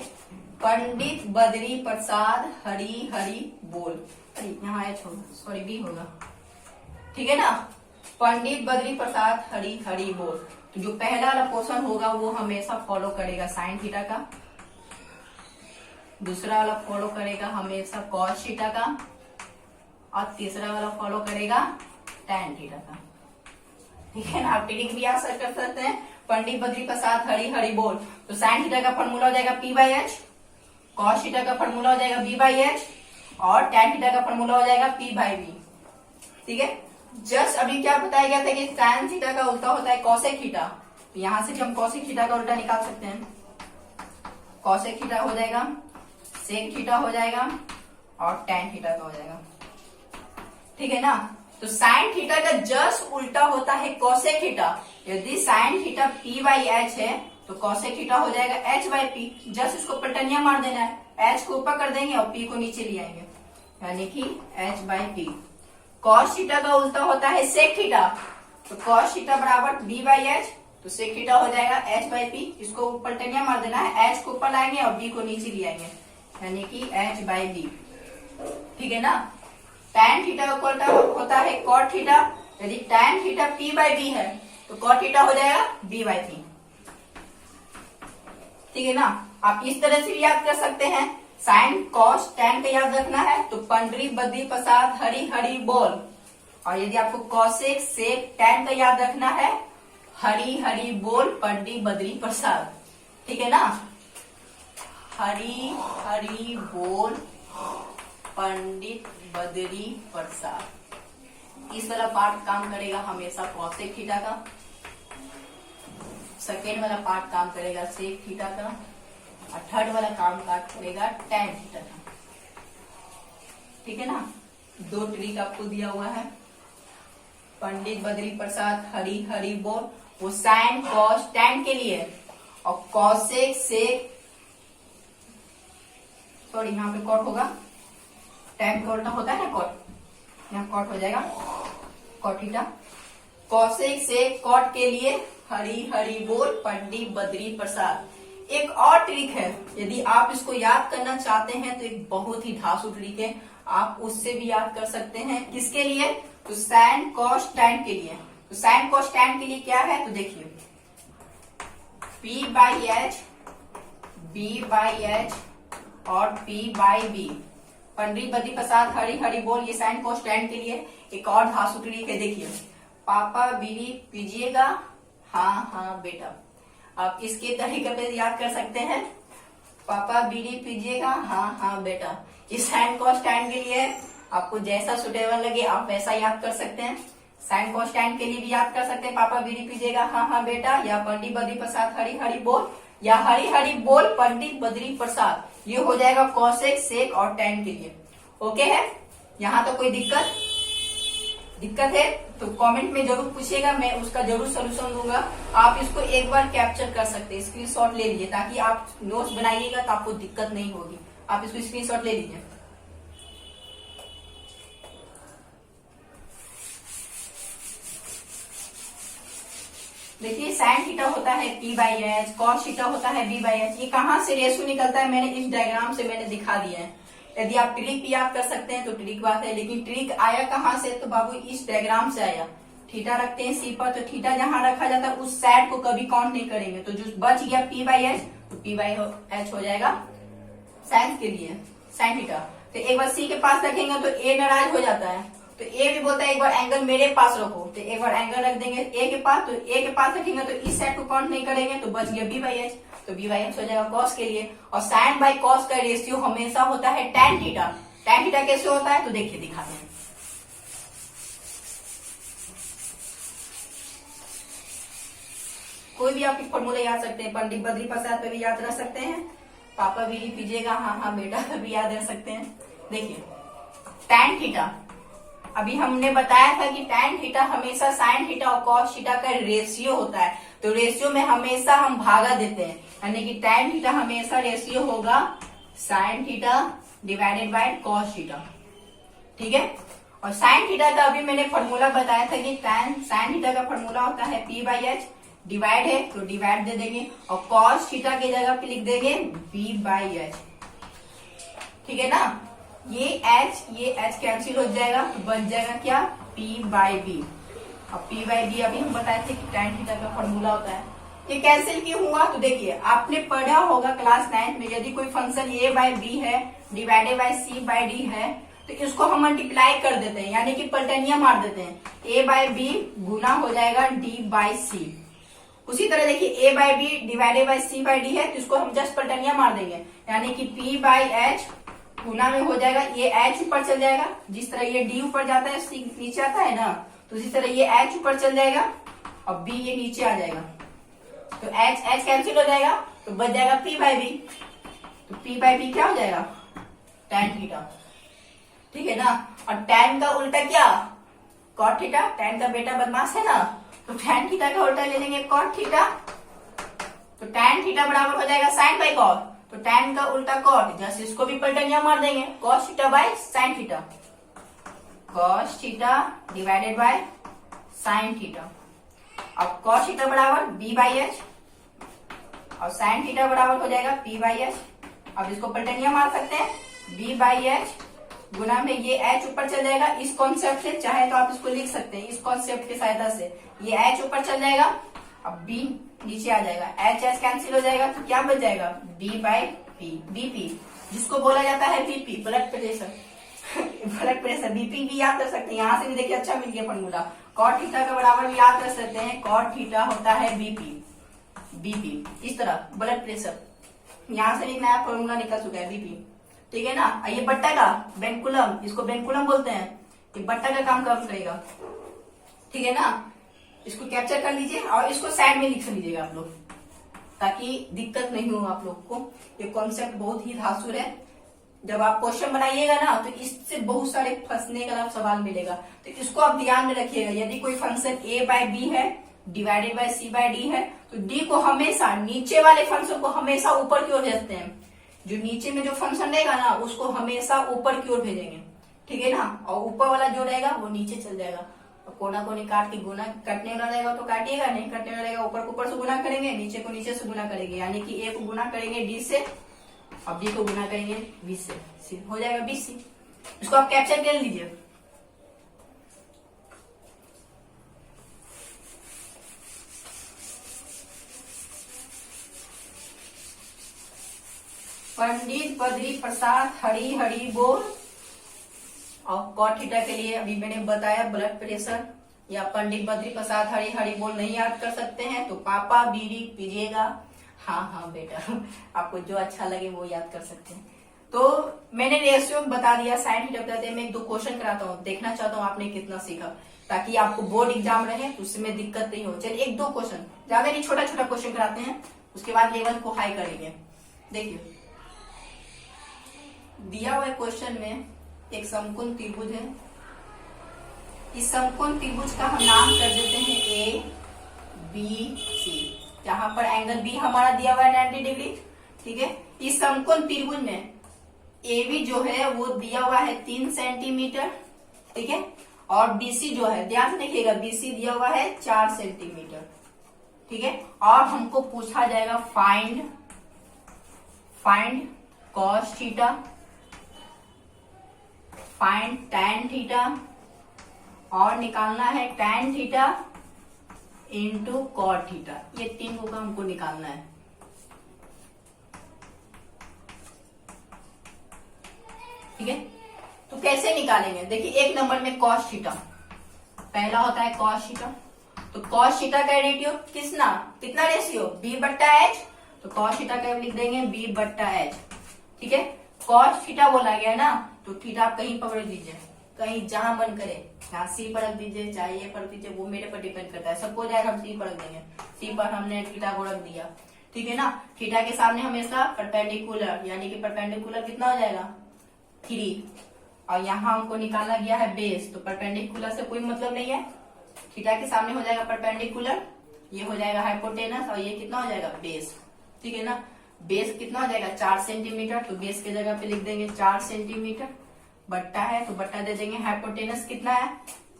पंडित बद्री प्रसाद हरि हरि बोल, अरे यहाँ H होगा, सॉरी B होगा, ठीक है ना। पंडित बद्री प्रसाद हरि हरि बोल। तो जो पहला वाला पोर्शन होगा वो हमेशा फॉलो करेगा साइन थीटा का, दूसरा वाला फॉलो करेगा हमेशा कॉस थीटा का, और तीसरा वाला फॉलो करेगा टैन थीटा का, ठीक है ना। आप ट्रिक भी याद कर सकते हैं। पंडित बद्री प्रसाद हरि हरि बोल, तो साइन थीटा का फॉर्मूला हो जाएगा P/H, कॉस थीटा का फॉर्मूला हो जाएगा बी बाई एच और tan थीटा का फॉर्मूला हो जाएगा पी बाई बी। ठीक है, जस्ट अभी क्या बताया गया था कि tan थीटा का उल्टा होता है cosec थीटा, तो यहां से भी हम cosec थीटा का उल्टा निकाल सकते हैं। cosec थीटा हो जाएगा, sec थीटा हो जाएगा और tan थीटा का हो जाएगा। ठीक है ना, तो sin थीटा का जस्ट उल्टा होता है cosec थीटा। यदि sin theta p by H है तो cosec थीटा हो जाएगा h बाई पी। जस्ट इसको पलटनिया मार देना है, h को ऊपर कर देंगे और p को नीचे ले आएंगे, यानी कि h by P. cos theta का उल्टा होता है sec थीटा, तो cos थीटा बराबर b बाई एच, तो sec थीटा हो जाएगा h बाई पी। इसको पलटनिया मार देना है, h को ऊपर लाएंगे और b को नीचे ले आएंगे, यानी कि h बाई बी। ठीक है ना, tan थीटा का उल्टा होता है cot थीटा। यदि tan theta p by B है तो cot थीटा हो जाएगा b बाई पी। ठीक है ना, आप इस तरह से भी याद कर सकते हैं। साइन कॉस tan का याद रखना है तो पंडरी बद्री प्रसाद हरी हरी बोल, और यदि आपको कॉसेक सेक tan का याद रखना है हरी हरी बोल पंडी बद्री प्रसाद। ठीक है ना, हरी हरी बोल पंडित बद्री प्रसाद। इस वाला पार्ट काम करेगा हमेशा कॉसेक थीटा का, सेकेंड वाला पार्ट काम करेगा सेक थीटा का, और थर्ड वाला काम करेगा tan थीटा का। ठीक है ना, दो ट्रिक आपको दिया हुआ है। पंडित बद्री प्रसाद हरी हरी बोल वो साइन कॉस tan के लिए, और कॉसेक सेक सॉरी यहाँ पे कॉट होगा, tan का उल्टा होता है ना कॉट, यहाँ कॉट हो जाएगा cot theta. Cosec sec cot के लिए हरी हरी बोल पंडित बद्री प्रसाद। एक और ट्रिक है, यदि आप इसको याद करना चाहते हैं तो एक बहुत ही धांसू ट्रिक है, आप उससे भी याद कर सकते हैं। किसके लिए? तो साइन कॉस tan के लिए। तो साइन कॉस tan के लिए क्या है, तो देखिए p by H, b by H और p by B. Pandit Badri Prasad Hari Hari बोल, ये साइन कॉस tan के लिए एक और धांसू ट्रिक है। देखिए, पापा बीड़ी पीजिएगा, हाँ हाँ बेटा। आप इसके तरीके पे याद कर सकते हैं, पापा बीड़ी पीजिएगा, हाँ हाँ बेटा। इस साइन कॉस tan के लिए आपको जैसा सुटेबल लगे आप वैसा याद कर सकते हैं। साइन कॉस tan के लिए भी याद कर सकते हैं, पापा बीड़ी पीजिएगा, हाँ हाँ बेटा, या पंडित बद्री प्रसाद हरी हरी बोल, या हरी हरी बोल पंडित बद्री प्रसाद। ये हो जाएगा कॉसेक सेक और tan के लिए। ओके है, यहाँ तो कोई दिक्कत है तो कमेंट में जरूर पूछिएगा, मैं उसका जरूर सोल्यूशन दूंगा। आप इसको एक बार कैप्चर कर सकते हैं, स्क्रीनशॉट ले लीजिए, ताकि आप नोट्स बनाइएगा तो आपको दिक्कत नहीं होगी। आप इसको स्क्रीनशॉट ले लीजिए। देखिए, साइन थीटा होता है p by H, cos theta होता है b बाई एच। ये कहाँ से रेशो निकलता है मैंने इस डायग्राम से मैंने दिखा दिया है। यदि आप ट्रिक भी याद कर सकते हैं तो ट्रिक बात है, लेकिन ट्रिक आया कहाँ से, तो बाबू इस डायग्राम से आया। थीटा रखते हैं सी पर, तो थीटा जहां रखा जाता है उस साइड को कभी काउंट नहीं करेंगे, तो जो बच गया p बाई एच, तो p बाई एच हो जाएगा साइन के लिए, साइन थीटा। तो एक बार c के पास रखेंगे तो a नाराज हो जाता है, तो a भी बोलता है एक बार एंगल मेरे पास रखो, तो एक बार एंगल रख देंगे a के पास, तो a के पास रखेंगे तो इस साइड को काउंट नहीं करेंगे, तो बच गया b बाई एच, तो b बाई एच हो जाएगा कॉस के लिए। और साइन बाई कॉस का रेशियो हमेशा होता है tan थीटा। tan थीटा कैसे होता है, तो देखिए दिखाते हैं। कोई भी आपकी फॉर्मूला याद सकते हैं, पंडित बद्री प्रसाद पे भी याद रख सकते हैं, पापा बीड़ी पीजिएगा, हाँ हाँ बेटा पे भी याद रख सकते हैं। देखिए, tan थीटा अभी हमने बताया था कि tan थीटा हमेशा साइन थीटा और कॉस थीटा का रेशियो होता है, तो रेशियो में हमेशा हम भागा देते हैं, यानी कि tan थीटा हमेशा रेशियो होगा sine theta divided by cos theta. ठीक है, और साइन थीटा का अभी मैंने फॉर्मूला बताया था कि साइन थीटा का फॉर्मूला होता है p बाई एच, डिवाइड है तो डिवाइड दे देंगे, और कॉस थीटा की जगह पे लिख देंगे b बाई एच। ठीक है ना, ये h कैंसिल हो जाएगा, तो बच जाएगा क्या, p बाई बी। अब p बाई बी अभी हम बताए थे कि tan थीटा का फॉर्मूला होता है। ये कैंसिल क्यों हुआ, तो देखिए आपने पढ़ा होगा क्लास 9 में, यदि कोई फंक्शन a बाई बी है divided by c by D है, तो इसको हम मल्टीप्लाई कर देते हैं, यानी कि पलटनिया मार देते हैं। a बाई बी गुना हो जाएगा d बाई सी, उसी तरह देखिए A by B divided by C by D है, तो इसको हम जस्ट पलटनिया मार देंगे, यानी कि पी बाई एच गुना में हो जाएगा, ये एच ऊपर चल जाएगा, जिस तरह ये डी ऊपर जाता है सी नीचे आता है ना, तो उसी तरह ये एच ऊपर चल जाएगा और बी ये नीचे आ जाएगा, तो एच एच कैंसिल हो जाएगा, तो बच जाएगा पी बाई बी, तो पी बाई बी क्या हो जाएगा tan थीटा, ठीक है ना। और tan का उल्टा क्या cot थीटा, tan का बेटा बदमाश है ना, तो tan थीटा का उल्टा ले लेंगे cot थीटा, तो tan थीटा बराबर हो जाएगा sin बाई cot, तो tan का उल्टा cot, जैसे इसको भी पलटनिया मार देंगे cos theta by sin theta, cos theta divided by sin theta. अब cos थीटा बराबर b बाई एच और sin थीटा बराबर हो जाएगा p बाई एच। अब इसको पलटनिया मार सकते हैं, b बाई एच गुना में ये h ऊपर चल जाएगा, इस कॉन्सेप्ट से चाहे तो आप इसको लिख सकते हैं, इस कॉन्सेप्ट की सहायता से ये h ऊपर चल जाएगा, अब b नीचे आ जाएगा, h h कैंसिल हो जाएगा, तो क्या बच जाएगा b बाई p, bp जिसको बोला जाता है bp blood pressure blood pressure, BP भी याद कर सकते हैं, यहाँ से भी देखिए अच्छा मिल गया फॉर्मूला, cot थीटा का बराबर भी याद कर सकते हैं, cot थीटा होता है बीपी, इस तरह ब्लड प्रेशर, यहाँ से भी नया फॉर्मूला निकल चुका है बीपी, ठीक है ना। ये बट्टा का बेंकुलम, इसको बेंकुलम बोलते हैं, ये बट्टा का काम करेगा, ठीक है ना। इसको कैप्चर कर लीजिए और इसको साइड में लिख लीजिएगा आप लोग, ताकि दिक्कत नहीं हो आप लोग को। ये कॉन्सेप्ट बहुत ही धांसुर है, जब आप क्वेश्चन बनाइएगा ना तो इससे बहुत सारे फंसने का सवाल मिलेगा, तो इसको आप ध्यान में रखिएगा। यदि कोई फंक्शन a बाई बी है divided by C by D है, तो डी को हमेशा नीचे वाले फंक्शन को हमेशा ऊपर की ओर भेजते हैं, जो नीचे में जो फंक्शन रहेगा ना उसको हमेशा ऊपर की ओर भेजेंगे, ठीक है ना, और ऊपर वाला जो रहेगा वो नीचे चल जाएगा। और कोना कोनी काट के गुना कटने वाला रहेगा तो काटिएगा, नहीं कटने वाला रहेगा ऊपर को ऊपर से गुना करेंगे, नीचे को नीचे से गुना करेंगे, यानी कि ए को गुना करेंगे डी से और बी को गुना करेंगे बी से, हो जाएगा बी सी। इसको आप कैप्चर कर लीजिए। पंडित बद्री प्रसाद हरी हरी बोल, और cot थीटा के लिए अभी मैंने बताया ब्लड प्रेशर, या पंडित बद्री प्रसाद हरी हरी बोल नहीं याद कर सकते हैं तो पापा बीड़ी पीजिएगा, हाँ बेटा आपको जो अच्छा लगे वो याद कर सकते हैं। तो मैंने रेशियो बता दिया, साइन थीटा बताते मैं 1-2 क्वेश्चन कराता हूँ, देखना चाहता हूँ आपने कितना सीखा, ताकि आपको बोर्ड एग्जाम रहे तो उसमें दिक्कत नहीं हो। चलिए 1-2 क्वेश्चन, ज्यादा नहीं, छोटा छोटा क्वेश्चन कराते हैं, उसके बाद लेवल को हाई करेंगे। देखिए दिया हुए क्वेश्चन में एक समकोण त्रिभुज है, इस समकोण त्रिभुज का हम नाम कर देते हैं ए बी सी, जहां पर एंगल बी हमारा दिया हुआ है 90 डिग्री, ठीक है। इस समकोण त्रिभुज में ए बी जो है वो दिया हुआ है 3 सेंटीमीटर, ठीक है, और बीसी जो है ध्यान से देखिएगा, बीसी दिया हुआ है 4 सेंटीमीटर, ठीक है। और हमको पूछा जाएगा find cos theta, find tan theta, और निकालना है tan theta into cot theta, ये 3 को हमको निकालना है, ठीक है। तो कैसे निकालेंगे, देखिए 1 नंबर में cos थीटा, पहला होता है cos थीटा, तो cos थीटा का रेशियो कितना रेशियो b बट्टा h, तो cos थीटा का लिख देंगे b बट्टा h, ठीक है। cos थीटा बोला गया ना, तो थीटा आप कहीं पकड़ दीजिए, कहीं जहां मन करे, यहाँ सी पर रख दीजिए, चाहे ये पर दीजिए, वो मेरे पर डिपेंड करता है, सबको जाएगा हम सी पर रख देंगे, सी पर हमने थीटा को रख दिया, ठीक है ना। थीटा के सामने हमेशा परपेंडिकुलर, यानी कि परपेंडिकुलर कितना हो जाएगा 3, और यहाँ हमको निकाला गया है बेस, तो परपेंडिकुलर से कोई मतलब नहीं है, थीटा के सामने हो जाएगा परपेंडिकुलर, ये हो जाएगा हाइपोटेनस, और ये कितना हो जाएगा बेस, ठीक है ना। बेस कितना हो जाएगा 4 सेंटीमीटर, तो बेस के जगह पे लिख देंगे 4 सेंटीमीटर, बट्टा है तो बट्टा दे देंगे, हाइपोटेनस कितना है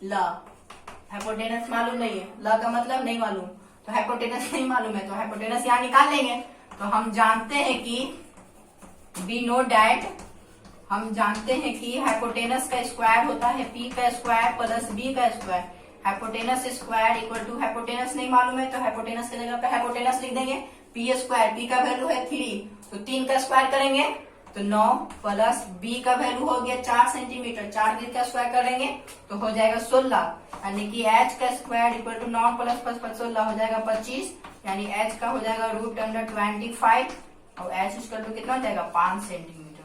ल, हाइपोटेनस मालूम नहीं है, ल का मतलब नहीं मालूम, तो हाइपोटेनस नहीं मालूम है तो हाइपोटेनस यहाँ निकाल लेंगे। तो हम जानते हैं कि वी नो डैट, हम जानते हैं कि हाइपोटेनस का स्क्वायर होता है p का स्क्वायर प्लस b का square, hypotenuse square equal to hypotenuse नहीं मालूम है तो हाइपोटेनस की जगह पे हाइपोटेनस लिख देंगे, पी स्क्वायर, पी का वैल्यू है 3, तो 3 का स्क्वायर करेंगे तो 9 प्लस बी का वैल्यू हो गया 4 सेंटीमीटर, 4 का स्क्वायर करेंगे तो हो जाएगा 16, यानी कि h का स्क्वायर इक्वल टू 9 प्लस 16 हो जाएगा 25, यानी h का हो जाएगा √25 और h स्क्वायर तो कितना हो जाएगा 5 सेंटीमीटर।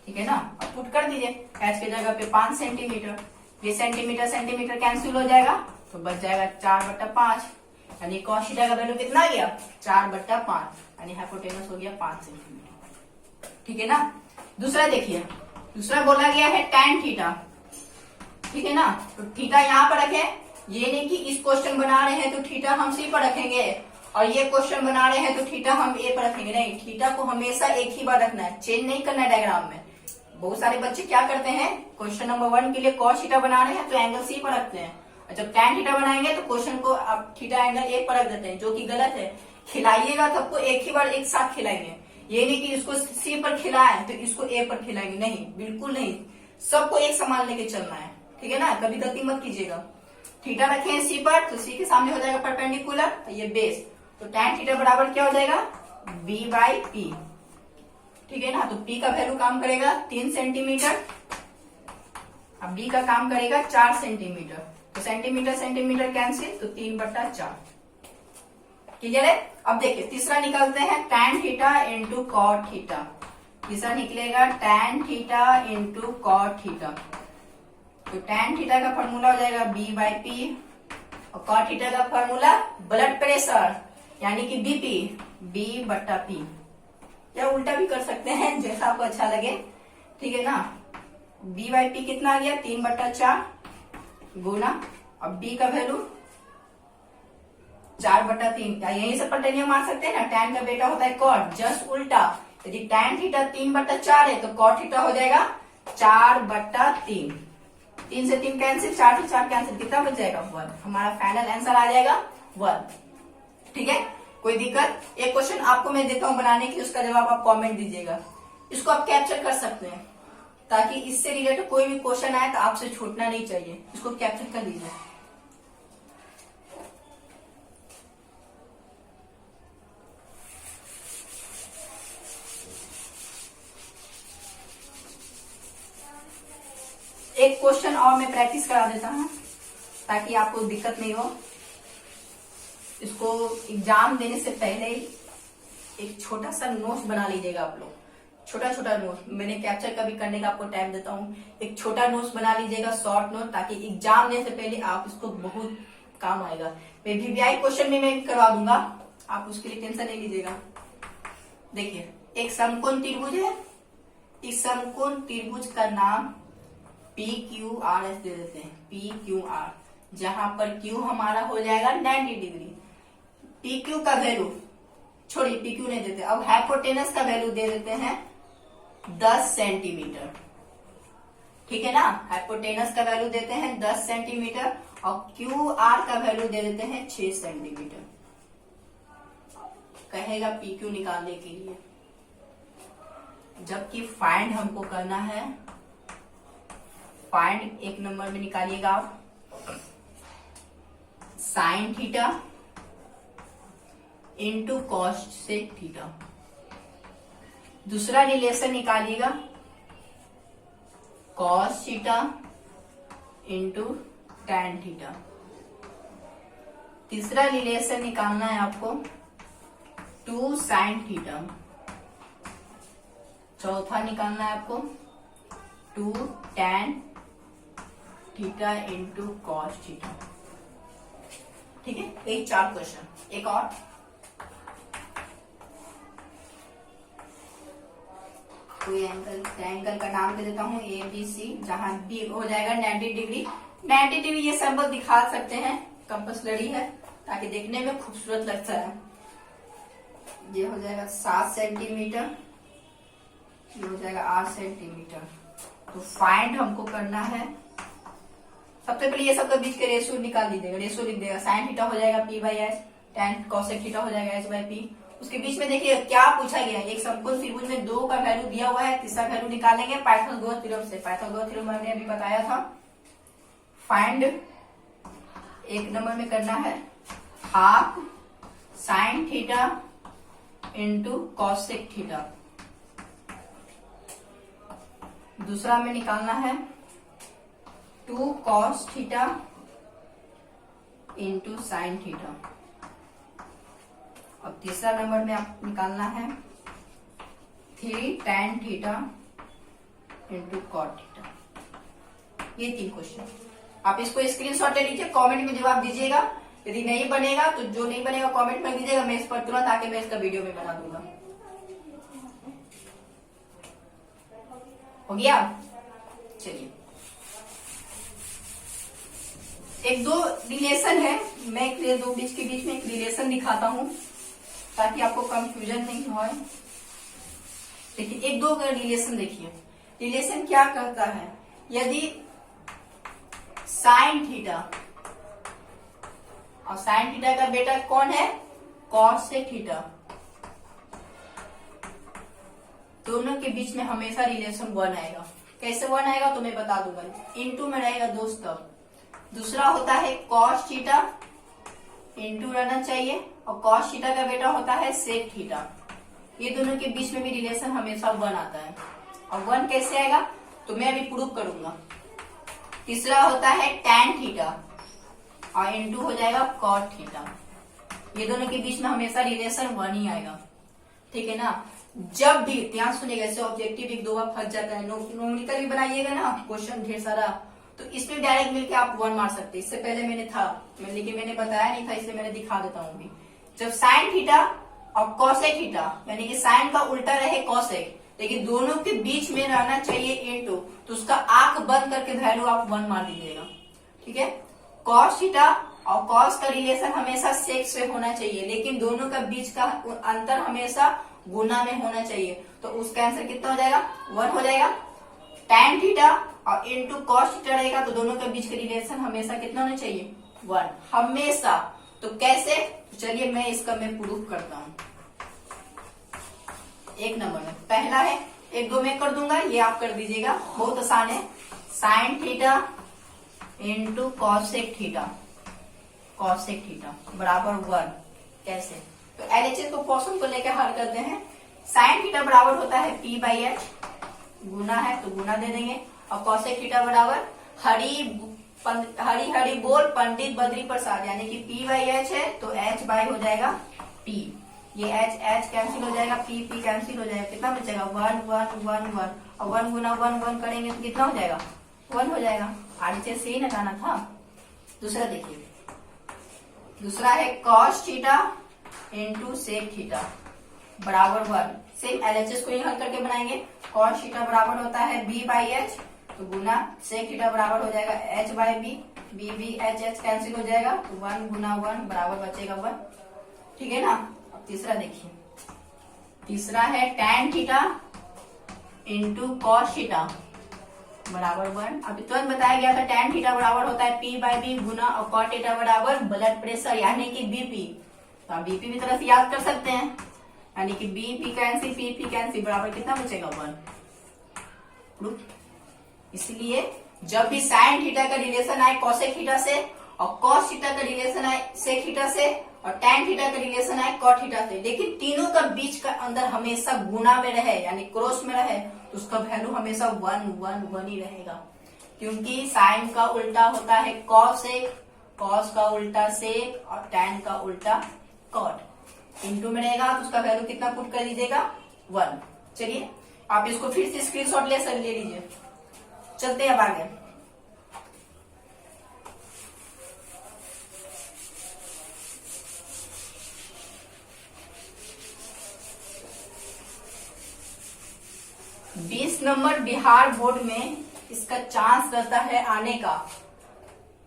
ठीक है ना, अब पुट कर दीजिए h की जगह पे 5 सेंटीमीटर, ये सेंटीमीटर सेंटीमीटर कैंसिल हो जाएगा तो बच जाएगा 4/5, यानी कॉस थीटा का वैल्यू कितना आ गया 4/5, यानी हाइपोटेनस हो गया 5 सेंटीमीटर। ठीक है ना। दूसरा देखिए, दूसरा बोला गया है tan थीटा। ठीक है ना, तो थीटा यहाँ पर रखे, ये नहीं कि इस क्वेश्चन बना रहे हैं तो थीटा हम सी पर रखेंगे और ये क्वेश्चन बना रहे हैं तो थीटा हम ए पर रखेंगे, नहीं, थीटा को हमेशा एक ही बार रखना है, चेंज नहीं करना है डायग्राम में। बहुत सारे बच्चे क्या करते हैं, क्वेश्चन नंबर 1 के लिए कॉस थीटा बना रहे हैं तो एंगल सी पर रखते हैं, और जब tan थीटा बनाएंगे तो क्वेश्चन को आप थीटा एंगल ए पर रख देते हैं, जो कि गलत है। खिलाइएगा तो आपको एक ही बार एक साथ खिलाएंगे, ये नहीं कि इसको सी पर खिलाए तो इसको ए पर खिलाएंगे, नहीं, बिल्कुल नहीं, सबको एक समान लेके चलना है। ठीक है ना, कभी गलती मत कीजिएगा। थीटा रखे हैं सी पर तो सी के सामने हो जाएगा परपेंडिकुलर, ये बेस, तो tan थीटा बराबर क्या हो जाएगा b/p। ठीक है ना, तो p का वैल्यू काम करेगा 3 सेंटीमीटर, अब b का काम करेगा 4 सेंटीमीटर, तो सेंटीमीटर सेंटीमीटर कैंसिल, तो 3/4। क्लियर है। अब देखिए तीसरा निकलते हैं tan theta into cot theta. तीसरा निकलेगा tan theta into cot theta, तो tan थीटा का फॉर्मूला हो जाएगा b/p और cot थीटा का फॉर्मूला ब्लड प्रेशर यानी कि बीपी, b/p, या उल्टा भी कर सकते हैं जैसा आपको अच्छा लगे। ठीक है ना, b/p कितना आ गया 3/4 गुना, अब b का वैल्यू 4/3, यहीं से पलटनिया मार सकते हैं ना, tan का बेटा होता है cot, जस्ट उल्टा। यदि tan थीटा 3/4 है तो cot थीटा हो जाएगा 4/3, 3 से 3 कैंसिल, 4 से 4 कैंसिल, कितना बच जाएगा 1, हमारा फाइनल आंसर आ जाएगा 1। ठीक है, कोई दिक्कत। एक क्वेश्चन आपको मैं देता हूं बनाने की, उसका जवाब आप कमेंट दीजिएगा, इसको आप कैप्चर कर सकते हैं ताकि इससे रिलेटेड कोई भी क्वेश्चन आए तो आपसे छूटना नहीं चाहिए, इसको कैप्चर कर लीजिए। एक क्वेश्चन और मैं प्रैक्टिस करा देता हूं ताकि आपको दिक्कत नहीं हो। इसको एग्जाम देने से पहले ही एक छोटा सा नोट्स बना लीजिएगा आप लोग, छोटा छोटा नोट्स, मैंने कैप्चर कभी करने का आपको टाइम देता हूँ, एक छोटा नोट्स बना लीजिएगा, शॉर्ट नोट, ताकि एग्जाम देने से पहले आप इसको बहुत काम आएगा। मैं वीवीआई क्वेश्चन में मैं करवा दूंगा, आप उसके लिए टेंशन नहीं लीजिएगा। देखिए एक समकोण त्रिभुज है, इस समकोण त्रिभुज का नाम PQRS दे देते हैं, PQR, जहां पर Q हमारा हो जाएगा 90 डिग्री। PQ का वैल्यू छोड़िए, PQ नहीं देते, अब हाइपोटेनस का वैल्यू दे देते हैं 10 सेंटीमीटर। ठीक है ना, हाइपोटेनस का वैल्यू देते हैं 10 सेंटीमीटर और QR का वैल्यू दे देते हैं 6 सेंटीमीटर। कहेगा PQ निकालने के लिए, जबकि फाइंड हमको करना है, फाइंड एक नंबर में निकालिएगा आप sine theta into cosec theta. दूसरा रिलेशन निकालिएगा cos theta into tan theta. तीसरा रिलेशन निकालना है आपको 2 साइन थीटा। चौथा निकालना है आपको 2 tan theta into cos theta. ठीक है, यही 4 क्वेश्चन। एक और कोई एंगल का नाम दे देता हूँ ABC, जहां B हो जाएगा 90 डिग्री। 90 डिग्री ये सिंबल दिखा सकते हैं, कंपल्सरी है ताकि देखने में खूबसूरत लगता है। ये हो जाएगा 7 सेंटीमीटर, ये हो जाएगा 8 सेंटीमीटर। तो फाइंड हमको करना है, सबसे पहले ये सबका बीच के रेशियो निकाल लीजिएगा, रेशियो लिख देगा। साइन थीटा हो जाएगा P/S, टैन कॉसेक थीटा हो जाएगा H/P। उसके बीच में देखिए क्या पूछा गया, एक समकोण त्रिभुज में 2 का वैल्यू दिया हुआ है, तीसरा वैल्यू निकालेंगे पाइथागोरस थ्योरम से। पाइथागोरस थ्योरम मैंने अभी बताया था। फाइंड एक नंबर में करना है half sine theta into cosec theta. दूसरा में निकालना है 2 cos theta into sine theta. अब तीसरा नंबर में आपको निकालना है 3 tan theta into cot theta. ये 3 क्वेश्चन आप इसको स्क्रीनशॉट ले लीजिए, कमेंट में जवाब दीजिएगा। यदि नहीं बनेगा तो जो नहीं बनेगा कमेंट में दीजिएगा, मैं इस पर तुरंत आके मैं इसका वीडियो में बना दूंगा। हो गया? चलिए, एक दो रिलेशन है, मैं दो बीच के बीच में एक रिलेशन दिखाता हूं ताकि आपको कंफ्यूजन नहीं हो। देखिए, एक दो रिलेशन देखिए। रिलेशन क्या करता है, यदि साइन थीटा और साइन थीटा का बेटा कौन है, कॉसेक थीटा, दोनों के बीच में हमेशा रिलेशन 1 आएगा। कैसे 1 आएगा तो मैं बता दूंगा, इनटू में रहेगा दोस्त। दूसरा होता है कॉस थीटा, इनटू रहना चाहिए, और कॉस थीटा का बेटा होता है सेक थीटा। ये दोनों के बीच में भी रिलेशन हमेशा 1 आता है। और 1 कैसे आएगा तो मैं अभी प्रूव करूंगा। तीसरा होता है tan थीटा और इनटू हो जाएगा cot थीटा। ये दोनों के बीच में हमेशा रिलेशन 1 ही आएगा, ठीक है ना। जब भी ध्यान सुनिएगा, ऐसे ऑब्जेक्टिव एक दो बार फंस जाता है, न्यूमेरिकल भी बनाइएगा ना क्वेश्चन ढेर सारा, तो इसमें डायरेक्ट मिलके आप 1 मार सकते। इससे पहले मैंने था, लेकिन मैंने बताया नहीं था, इसलिए मैंने दिखा देता हूँ अभी। जब साइन थीटा और कॉसेक थीटा, यानी कि साइन का उल्टा रहे कॉसेक, लेकिन दोनों के बीच में रहना चाहिए इनटू, तो उसका आंख बंद करके वैल्यू आप 1 मार दीजिएगा, ठीक है। कॉस थीटा और कॉस का रिलेशन हमेशा सेक से होना चाहिए, लेकिन दोनों का बीच का अंतर हमेशा गुना में होना चाहिए, तो उसका आंसर कितना हो जाएगा, 1 हो जाएगा। tan थीटा और इनटू कॉस थीटा रहेगा, तो दोनों के बीच का रिलेशन हमेशा कितना होना चाहिए, 1 हमेशा। तो कैसे, चलिए मैं इसका मैं प्रूफ करता हूँ। एक नंबर में पहला है, एक दो मैं कर दूंगा, ये आप कर दीजिएगा, बहुत आसान है। Sign theta into cosec theta, cosec theta बराबर 1। कैसे, तो LHS को क्वेश्चन को लेकर हल करते हैं। साइन थीटा बराबर होता है P/H, गुना है तो गुना दे देंगे, और कॉसेक थीटा बराबर हरी बोल पंडित बद्री प्रसाद, यानी कि P/H है तो H बाय हो जाएगा P। ये H कैंसिल हो जाएगा, P कैंसिल हो जाएगा, कितना बचेगा 1 1 1 1, और 1 गुना 1 1 करेंगे तो कितना हो जाएगा, 1 हो जाएगा। आगे से ही लगाना था। दूसरा देखिए, दूसरा है cos theta into sec theta बराबर 1। सेम LHS को ही हल करके बनाएंगे। cos थीटा बराबर होता है B/H, तो गुना सेक थीटा बराबर हो जाएगा H/B, B H कैंसिल हो जाएगा, तो 1 गुना 1 बराबर बचेगा 1, ठीक है ना। अब तीसरा देखिए, तीसरा है tan theta into cos theta बराबर 1। अभी तुरंत बताया गया था tan थीटा बराबर होता है P/B गुना, और cot थीटा बराबर ब्लड प्रेशर यानी कि BP। तो आप BP भी तरह से याद कर सकते हैं, यानी कि BP कैंसिल PP कैंसिल बराबर कितना बचेगा 1। इसलिए जब भी साइन थीटा का रिलेशन आए कॉसेक थीटा से, और कॉस थीटा का रिलेशन आए सेक थीटा से, और tan थीटा का रिलेशन आए कॉट थीटा से, लेकिन तीनों का बीच का अंदर हमेशा गुना में रहे, यानी क्रॉस में रहे, तो उसका वैल्यू हमेशा 1 1 1 ही रहेगा। क्योंकि साइन का उल्टा होता है कॉसेक, कॉस का उल्टा सेक, और tan का उल्टा कॉट। इनटू में रहेगा तो उसका वैल्यू कितना पुट कर दीजिएगा, 1। चलिए आप इसको फिर से स्क्रीनशॉट ले लीजिए। चलते हैं अब आगे। बीस नंबर बिहार बोर्ड में इसका चांस रहता है आने का।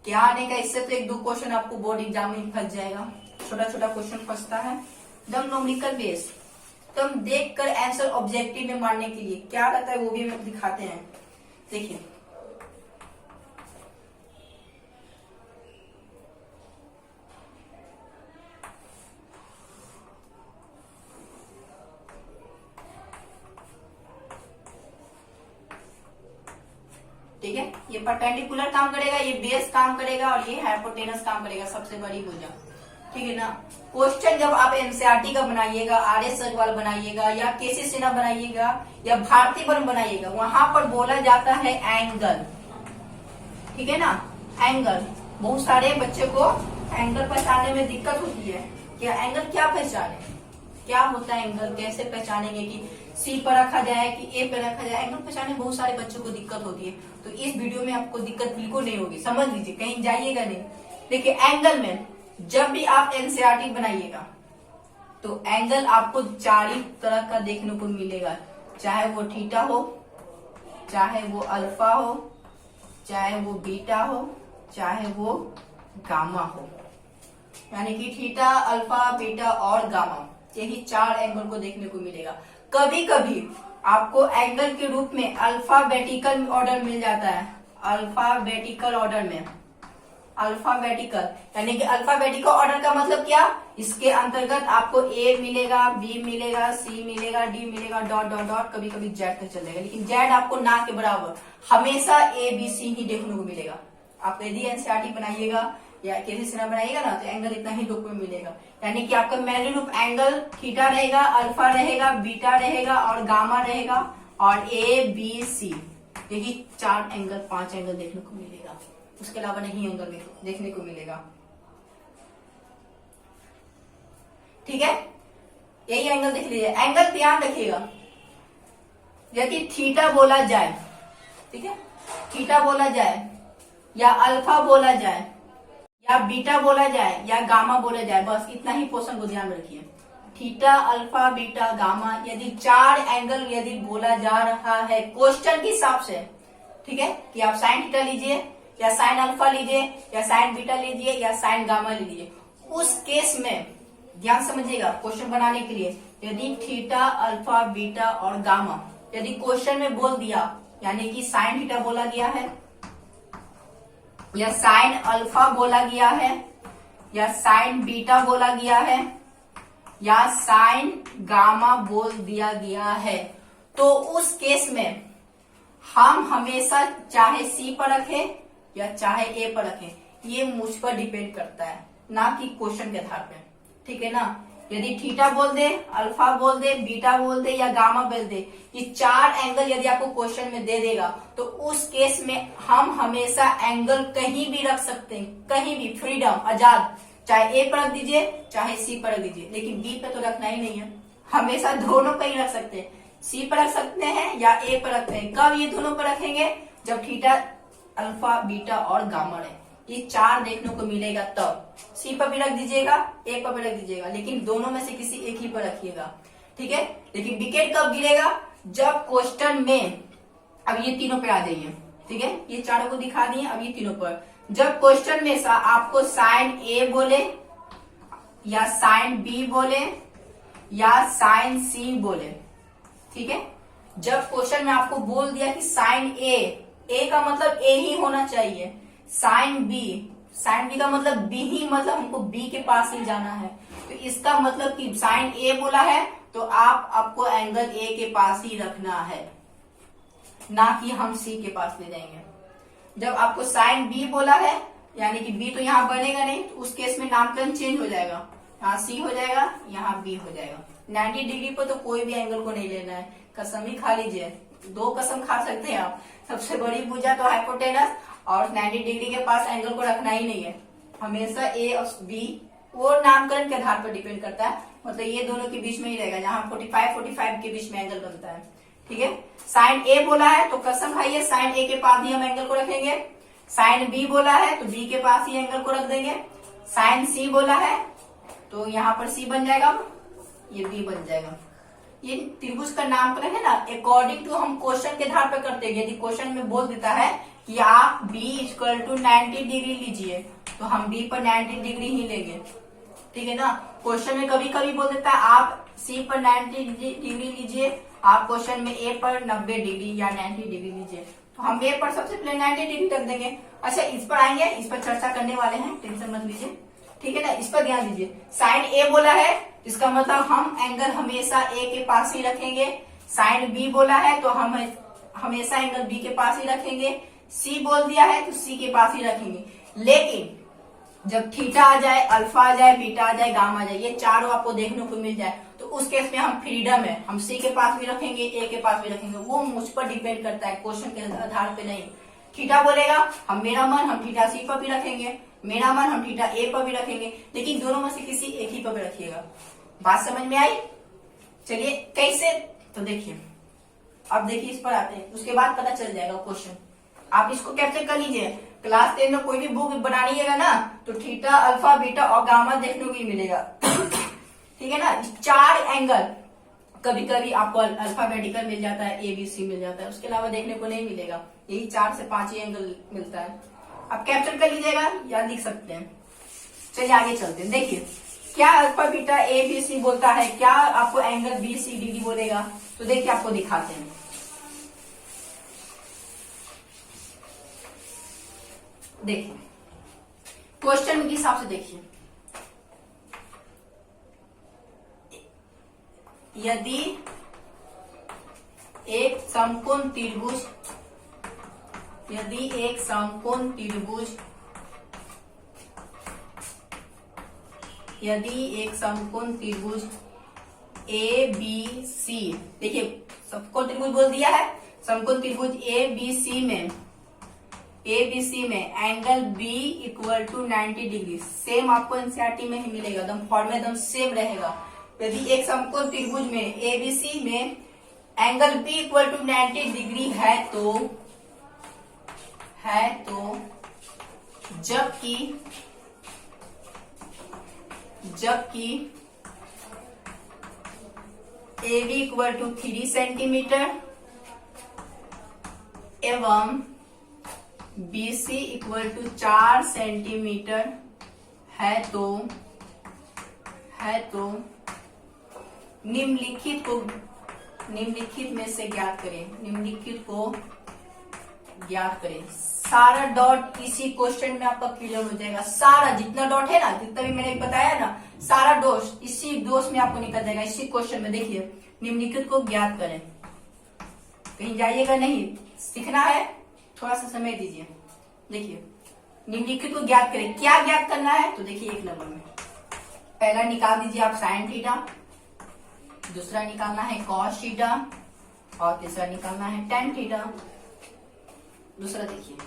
क्या आने का, इससे तो एक दो क्वेश्चन आपको बोर्ड एग्जाम में फंस जाएगा। छोटा छोटा क्वेश्चन फंसता है, एकदम न्यूमेरिकल बेस, तो हम देख कर आंसर ऑब्जेक्टिव में मारने के लिए क्या रहता है वो भी हम दिखाते हैं। देखिए ठीक है, ये परपेंडिकुलर काम करेगा, ये बेस काम करेगा, और ये हाइपोटेनस काम करेगा, सबसे बड़ी भुजा, ठीक है ना। क्वेश्चन जब आप एनसीईआरटी का बनाइएगा, RS अग्रवाल बनाइएगा, या केसी सिन्हा बनाइएगा, या भारती वन बनाइएगा, वहां पर बोला जाता है एंगल, ठीक है ना। एंगल, बहुत सारे बच्चे को एंगल पहचानने में दिक्कत होती है क्या एंगल क्या पहचाने, क्या होता है एंगल, कैसे पहचानेंगे कि सी पर रखा जाए कि ए पर रखा जाए। एंगल पहचानने बहुत सारे बच्चों को दिक्कत होती है, तो इस वीडियो में आपको दिक्कत बिल्कुल नहीं होगी, समझ लीजिए, कहीं जाइएगा नहीं। देखिए एंगल में जब भी आप एनसीईआरटी बनाइएगा तो एंगल आपको 4 तरह का देखने को मिलेगा, चाहे वो थीटा हो, चाहे वो अल्फा हो, चाहे वो बीटा हो, चाहे वो गामा हो। यानी कि थीटा, अल्फा, बीटा और गामा, यही 4 एंगल को देखने को मिलेगा। कभी कभी आपको एंगल के रूप में अल्फाबेटिकल ऑर्डर मिल जाता है, अल्फाबेटिकल ऑर्डर में, अल्फाबेटिकल यानी कि अल्फाबेटिकल ऑर्डर का मतलब क्या, इसके अंतर्गत आपको ए मिलेगा, बी मिलेगा, सी मिलेगा, डी मिलेगा, डॉट डॉट डॉट, कभी कभी जेड तक चल जाएगा, लेकिन जेड आपको ना के बराबर हमेशा ए बी सी ही देखने को मिलेगा। आप यदि एनसीईआरटी बनाइएगा या किसी से बनाइएगा ना तो एंगल इतना ही रूप में मिलेगा। यानी कि आपका मैंने रूप एंगल थीटा रहेगा, अल्फा रहेगा, बीटा रहेगा और गामा रहेगा, और ए बी सी, यही 4 एंगल 5 एंगल देखने को मिलेगा, उसके अलावा नहीं एंगल में देखने को मिलेगा। ठीक है, यही एंगल देख लीजिए। एंगल ध्यान रखिएगा, यदि थीटा बोला जाए, ठीक है, थीटा बोला जाए या अल्फा बोला जाए या बीटा बोला जाए या गामा बोला जाए, बस इतना ही पोर्शन को ध्यान में रखिए। थीटा, अल्फा, बीटा, गामा, यदि 4 एंगल यदि बोला जा रहा है क्वेश्चन के हिसाब से, ठीक है, कि आप साइन थीटा लीजिए या साइन अल्फा लीजिए या साइन बीटा लीजिए या साइन गामा लीजिए, उस केस में ध्यान समझिएगा क्वेश्चन बनाने के लिए, यदि थीटा, अल्फा, बीटा और गामा यदि क्वेश्चन में बोल दिया, यानी कि साइन थीटा बोला गया है या साइन अल्फा बोला गया है या साइन बीटा बोला गया है या साइन गामा बोल दिया गया है, तो उस केस में हम हमेशा चाहे सी पर रखें या चाहे ए पर रखें, ये मुझ पर डिपेंड करता है, ना कि क्वेश्चन के आधार पे। ठीक है ना, यदि थीटा बोल दे, अल्फा बोल दे, बीटा बोल दे या गामा बोल दे, ये 4 एंगल यदि आपको क्वेश्चन में दे देगा तो उस केस में हम हमेशा एंगल कहीं भी रख सकते हैं, कहीं भी, फ्रीडम, आजाद, चाहे ए पर रख दीजिए चाहे सी पर रख दीजिए, लेकिन बी पे तो रखना ही नहीं है, हमेशा दोनों पे ही रख सकते हैं, सी पर रख सकते हैं या ए पर रखते हैं। कब ये दोनों पर रखेंगे, जब थीटा, अल्फा, बीटा और गामा है, ये 4 देखने को मिलेगा तब सी पर भी रख दीजिएगा, ए पर भी रख दीजिएगा, लेकिन दोनों में से किसी एक ही पर रखिएगा। ठीक है, लेकिन विकेट कब गिरेगा, जब क्वेश्चन में, अब ये तीनों पे आ जाइए, ठीक है, ये चारों को दिखा दिए, अब ये तीनों पर, जब क्वेश्चन में आपको साइन ए बोले या साइन बी बोले या साइन सी बोले, ठीक है, जब क्वेश्चन में आपको बोल दिया कि साइन ए का मतलब ए ही होना चाहिए, साइन बी का मतलब बी ही, मतलब हमको बी के पास ही जाना है, तो इसका मतलब कि साइन ए बोला है तो आपको एंगल ए के पास ही रखना है, ना कि हम सी के पास ले जाएंगे। जब आपको साइन बी बोला है, यानी कि बी तो यहाँ बनेगा नहीं, तो उस केस में नामकरण चेंज हो जाएगा, यहाँ सी हो जाएगा, यहाँ बी हो जाएगा। 90 डिग्री पर तो कोई भी एंगल को नहीं लेना है, कसम ही खा लीजिए, 2 कसम खा सकते हैं आप, सबसे बड़ी भुजा तो हाइपोटेनस, और 90 डिग्री के पास एंगल को रखना ही नहीं है, हमेशा ए और बी, वो नामकरण के आधार पर डिपेंड करता है, मतलब ये दोनों के बीच में ही रहेगा, जहाँ 45 के बीच में एंगल बनता है। ठीक है, साइन ए बोला है तो कसम खाइए साइन ए के पास ही हम एंगल को रखेंगे, साइन बी बोला है तो बी के पास ही एंगल को रख देंगे, साइन सी बोला है तो यहाँ पर सी बन जाएगा, ये बी बन जाएगा। ये त्रिभुज का नामकरण है ना, अकॉर्डिंग टू हम क्वेश्चन के आधार पर करते हैं। यदि क्वेश्चन में बोल देता है कि आप b इक्वल टू 90 डिग्री लीजिए तो हम b पर 90 डिग्री ही लेंगे। ठीक है ना, क्वेश्चन में कभी कभी बोल देता है आप c पर 90 डिग्री लीजिए, आप क्वेश्चन में a पर 90 डिग्री या 90 डिग्री लीजिए, तो हम a पर सबसे पहले 90 डिग्री रख देंगे। अच्छा, इस पर आएंगे, इस पर चर्चा करने वाले हैं, टेंशन मत लीजिए। ठीक है ना, इस पर ध्यान दीजिए, साइन ए बोला है इसका मतलब हम एंगल हमेशा ए के पास ही रखेंगे, साइन बी बोला है तो हम हमेशा एंगल बी के पास ही रखेंगे, सी बोल दिया है तो सी के पास ही रखेंगे। लेकिन जब थीटा आ जाए, अल्फा आ जाए, बीटा आ जाए, गामा आ जाए, ये चारों आपको देखने को मिल जाए तो उस केस में हम फ्रीडम है, हम सी के पास भी रखेंगे, ए के पास भी रखेंगे, वो मुझ पर डिपेंड करता है, क्वेश्चन के आधार पे नहीं। थीटा बोलेगा हम, मेरा मन, हम थीटा सी पर भी रखेंगे, मेरा मान हम थीटा ए पर भी रखेंगे, लेकिन दोनों में से किसी एक ही पर भी रखिएगा। बात समझ में आई? चलिए कैसे, तो देखिए अब देखिए इस पर आते हैं, उसके बाद पता चल जाएगा क्वेश्चन। आप इसको कैप्चर कर लीजिए। क्लास 10 में कोई भी बुक बनाइएगा ना तो थीटा, अल्फा, बीटा और गामा देखने को ही मिलेगा। ठीक है ना। 4 एंगल, कभी कभी आपको अल्फाबेटिकल मिल जाता है, ए बी सी मिल जाता है, उसके अलावा देखने को नहीं मिलेगा। यही 4 से 5 ही एंगल मिलता है। आप कैप्चर कर लीजिएगा या लिख सकते हैं। चलिए आगे चलते हैं। देखिए क्या alpha beta A B C बोलता है, क्या आपको angle B C D D बोलेगा? तो देखिए आपको दिखाते हैं। देखिए क्वेश्चन के हिसाब से देखिए, यदि एक समकोण त्रिभुज, यदि एक समकोण त्रिभुज, यदि एक समकोण त्रिभुज ए बी सी, देखिए समकोण त्रिभुज बोल दिया है, समकोण त्रिभुज ए बी सी में, ए बी सी में angle B equal to 90 degree, same आपको एनसीईआरटी में ही मिलेगा, एकदम फॉर्मूला एकदम सेम रहेगा। यदि एक समकोण त्रिभुज में ए बी सी में angle B equal to 90 degree है तो जबकि A B equal to 3 centimetre एवं B C equal to 4 centimetre है तो निम्नलिखित में से ज्ञात करें, निम्नलिखित को ज्ञात करें। सारा डॉट इसी क्वेश्चन में आपका क्लियर हो जाएगा। सारा जितना डॉट है ना, जितना भी मैंने बताया ना, सारा दोष इसी दोष में आपको निकल जाएगा, इसी क्वेश्चन में। देखिए निम्नलिखित को ज्ञात करें, कहीं जाइएगा नहीं, सीखना है, थोड़ा सा समय दीजिए। देखिए निम्नलिखित को ज्ञात करें, क्या ज्ञात करना है? तो देखिए 1 नंबर में पहला निकाल दीजिए आप साइन थीटा, दूसरा निकालना है कॉस थीटा और तीसरा निकालना है टेन थीटा। दूसरा देखिए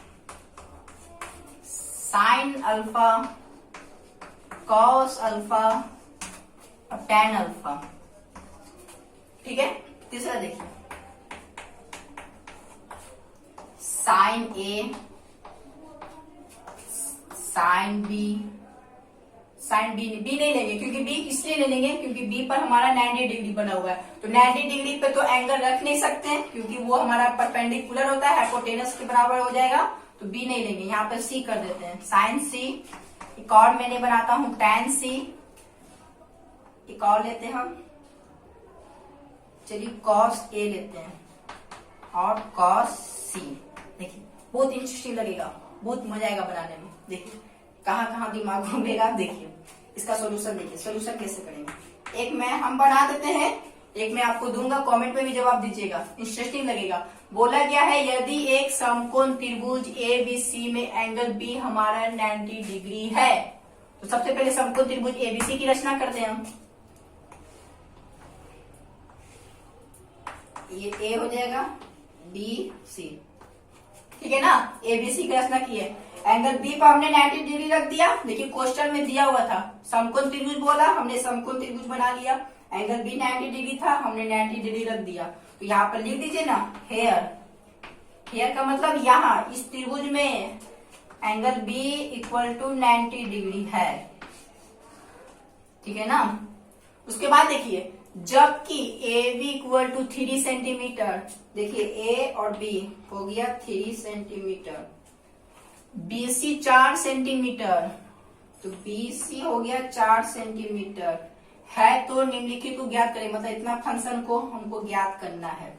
साइन अल्फा, कॉस अल्फा और टेन अल्फा। ठीक है। तीसरा देखिए साइन ए, साइन बी, साइन बी नहीं लेंगे, क्योंकि बी इसलिए ले लेंगे क्योंकि बी पर हमारा 90 डिग्री बना हुआ है, तो 90 डिग्री पे तो एंगल रख नहीं सकते हैं क्योंकि वो हमारा परपेंडिकुलर होता है, हाइपोटेनस के बराबर हो जाएगा, तो बी नहीं लेंगे। यहाँ पर सी कर देते हैं, साइन सी। एक और मैंने बनाता हूं टेन सी, एक और लेते हैं हम, चलिए कॉस ए लेते हैं और कॉस सी। देखिए बहुत इंटरेस्टिंग लगेगा, बहुत मजा आएगा बनाने में। देखिए कहाँ कहाँ दिमाग घूमेगा। देखिए इसका सोल्यूशन, देखिए सोल्यूशन कैसे करेंगे। एक में हम बना देते हैं, एक मैं आपको दूंगा, कमेंट में भी जवाब दीजिएगा, इंटरेस्टिंग लगेगा। बोला गया है यदि एक समकोण त्रिभुज ए बी सी में एंगल बी हमारा 90 डिग्री है, तो सबसे पहले समकोण त्रिभुज ए बी सी की रचना करते हैं हम। ये ए हो जाएगा, बी सी, ठीक है ना। ए बी सी की रचना की है, एंगल बी पर हमने 90 डिग्री रख दिया। देखिए क्वेश्चन में दिया हुआ था समकोण त्रिभुज, बोला हमने समकोण त्रिभुज बना लिया, एंगल बी 90 डिग्री था, हमने 90 डिग्री रख दिया। तो यहाँ पर लिख दीजिए ना हेयर, हेयर का मतलब यहाँ इस त्रिभुज में angle B equal to 90 degree है, ठीक है ना। उसके बाद देखिए जबकि A B equal to 3 centimetre, देखिए ए और बी हो गया 3 सेंटीमीटर, बी सी 4 सेंटीमीटर, तो बी सी हो गया 4 सेंटीमीटर है, तो निम्नलिखित को ज्ञात करें, मतलब इतना फंक्शन को हमको ज्ञात करना है।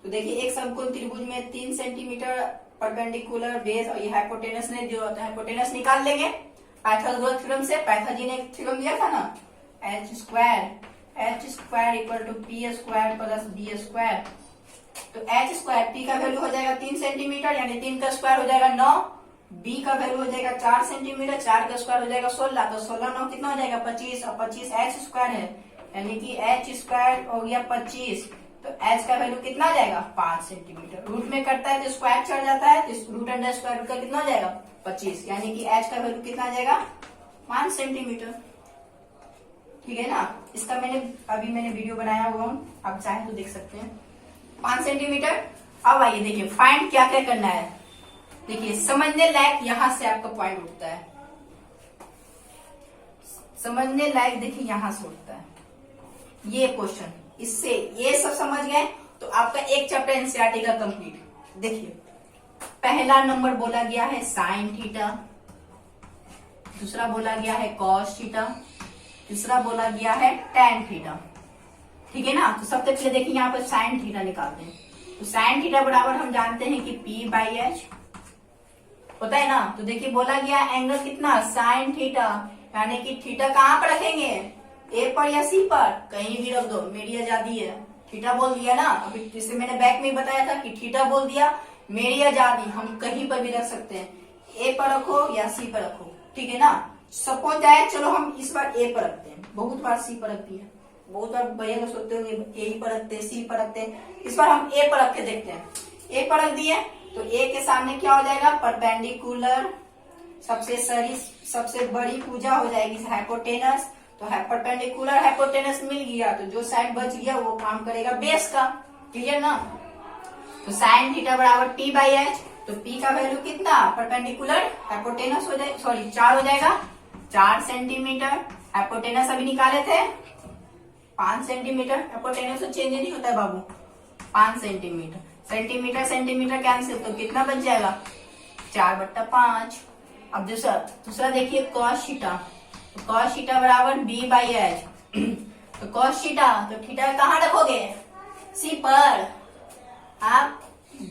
तो देखिए एक समकोण त्रिभुज में 3 सेंटीमीटर परपेंडिकुलर बेस और ये हाइपोटेनस ने जो होता है, हाइपोटेनस निकाल लेंगे पाइथागोरस थ्योरम से। पाइथाजी ने एक थ्योरम दिया था ना, H square equal to P square plus B square. तो एच स्क्वायर पी का वैल्यू हो जाएगा 3 सेंटीमीटर, यानी 3 का स्क्वायर हो जाएगा 9, बी का वैल्यू हो जाएगा 4 सेंटीमीटर, 4 का स्क्वायर हो जाएगा 16, तो 16 9 कितना हो जाएगा 25, और 25 एच स्क्वायर है, यानी कि एच स्क्वायर हो गया 25 तो एच का वैल्यू कितना आ जाएगा 5 सेंटीमीटर। रूट में करता है तो स्क्वायर चढ़ जाता है, तो रूट अंडर स्क्वायर रूट का कितना हो जाएगा 25, यानी कि एच का वैल्यू कितना आ जाएगा 5 सेंटीमीटर। ठीक है ना। इसका मैंने वीडियो बनाया हुआ हूँ, आप चाहे तो देख सकते हैं 5 सेंटीमीटर। अब आइए देखिए फाइंड क्या क्या करना है। देखिए समझने लायक यहां से आपका पॉइंट उठता है, समझने लायक देखिए यहां से उठता है ये क्वेश्चन। इससे ये सब समझ गए तो आपका एक चैप्टर एनसीईआरटी का कंप्लीट। देखिए पहला नंबर बोला गया है साइन थीटा, दूसरा बोला गया है कॉस थीटा, तीसरा बोला गया है टेन थीटा। ठीक है ना। तो सबसे पहले देखिए यहाँ पर साइन थीटा निकालते हैं। तो साइन थीटा बराबर हम जानते हैं कि P/H होता है ना। तो देखिए बोला गया एंगल कितना साइन थीटा, यानी कि थीटा कहाँ पर रखेंगे, ए पर या सी पर, कहीं भी रख दो, मेरी आजादी है। थीटा बोल दिया ना, अभी जिसे मैंने बैक में बताया था कि थीटा बोल दिया, मेरी आजादी, हम कहीं पर भी रख सकते हैं, ए पर रखो या सी पर रखो। ठीक है ना। सपोज जाए चलो हम इस बार ए पर रखते हैं, बहुत बार सी पर रखती है, बहुत बार भैया लोग सोचते होंगे ए पर रखते हैं सी पर रखते हैं, इस बार हम ए पर रख के देखते हैं। ए पर रख दिए तो ए के सामने क्या हो जाएगा परपेंडिकुलर, सबसे बड़ी भुजा हो जाएगी हाइपोटेनस। तो परपेंडिकुलर हाइपोटेनस मिल गया तो जो साइड बच गया वो काम करेगा बेस का। क्लियर ना। तो साइन थीटा बराबर P/H, तो P का वैल्यू कितना परपेंडिकुलर हाइपोटेनस हो जाएगा, सॉरी 4 हो जाएगा, 4 सेंटीमीटर। हाइपोटेनस अभी निकाले थे 5 सेंटीमीटर, हाइपोटेनस तो चेंज नहीं होता है बाबू, 5 सेंटीमीटर। सेंटीमीटर कैंसिल, तो कितना बच जाएगा 4/5। अब दूसरा देखिए कॉस थीटा, तो कॉस थीटा बराबर B/H। तो कॉस थीटा, तो थीटा कहाँ रखोगे सी पर, आप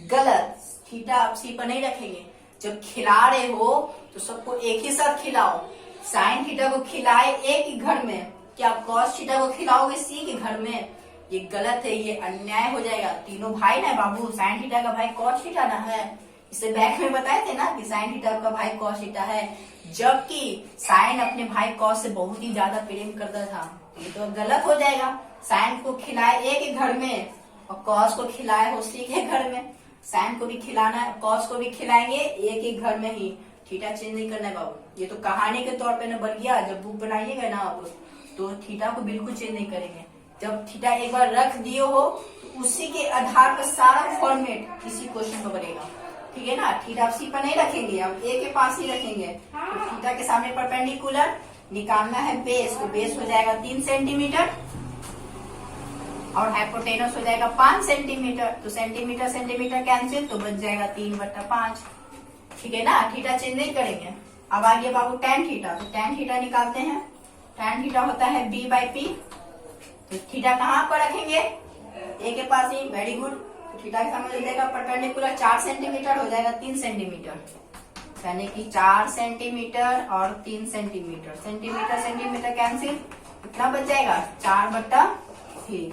गलत, थीटा आप सी पर नहीं रखेंगे। जब खिला रहे हो तो सबको एक ही साथ खिलाओ। साइन थीटा को खिलाए एक ही घर में, क्या आप कॉस थीटा को खिलाओगे सी के घर में, ये गलत है, ये अन्याय हो जाएगा। तीनों भाई ना बाबू, साइन थीटा का भाई कॉस थीटा ना है, इसे बैक में बताए थे ना कि साइन थीटा का भाई कॉस थीटा है, जबकि साइन अपने भाई कॉस से बहुत ही ज्यादा प्रेम करता था। ये तो गलत हो जाएगा। साइन को खिलाए एक ही घर में और कॉस को खिलाए हो सी के घर में, साइन को भी खिलाना है कॉस को भी खिलाएंगे एक ही घर में ही, थीटा चेंज नहीं करना है बाबू। ये तो कहानी के तौर पे न बन गया, जब बुक बनाइएगा ना आप तो थीटा को बिल्कुल चेंज नहीं करेंगे। जब थीटा एक बार रख दिए हो तो उसी के आधार पर सारा फॉर्मेट इसी क्वेश्चन पर बनेगा। ठीक है ना। थीटा आप सी पर नहीं रखेंगे, आप ए के पास ही रखेंगे। तो थीटा के सामने परपेंडिकुलर निकालना है बेस, तो बेस हो जाएगा 3 सेंटीमीटर और हाइपोटेनस हो जाएगा 5 सेंटीमीटर। तो सेंटीमीटर कैंसिल, तो बच जाएगा 3/5। ठीक है ना। थीटा चेंज नहीं करेंगे। अब आगे बाबू टेन थीटा, तो टेन थीटा निकालते हैं। टेन थीटा होता है B/P। तो थीटा कहाँ पर रखेंगे ए के पास ही, वेरी गुड। तो थीटा के सामने जाएगा परपेंडिकुलर 4 सेंटीमीटर हो जाएगा 3 सेंटीमीटर, यानी कि 4 सेंटीमीटर और 3 सेंटीमीटर, सेंटीमीटर कैंसिल, कितना बच जाएगा 4/3।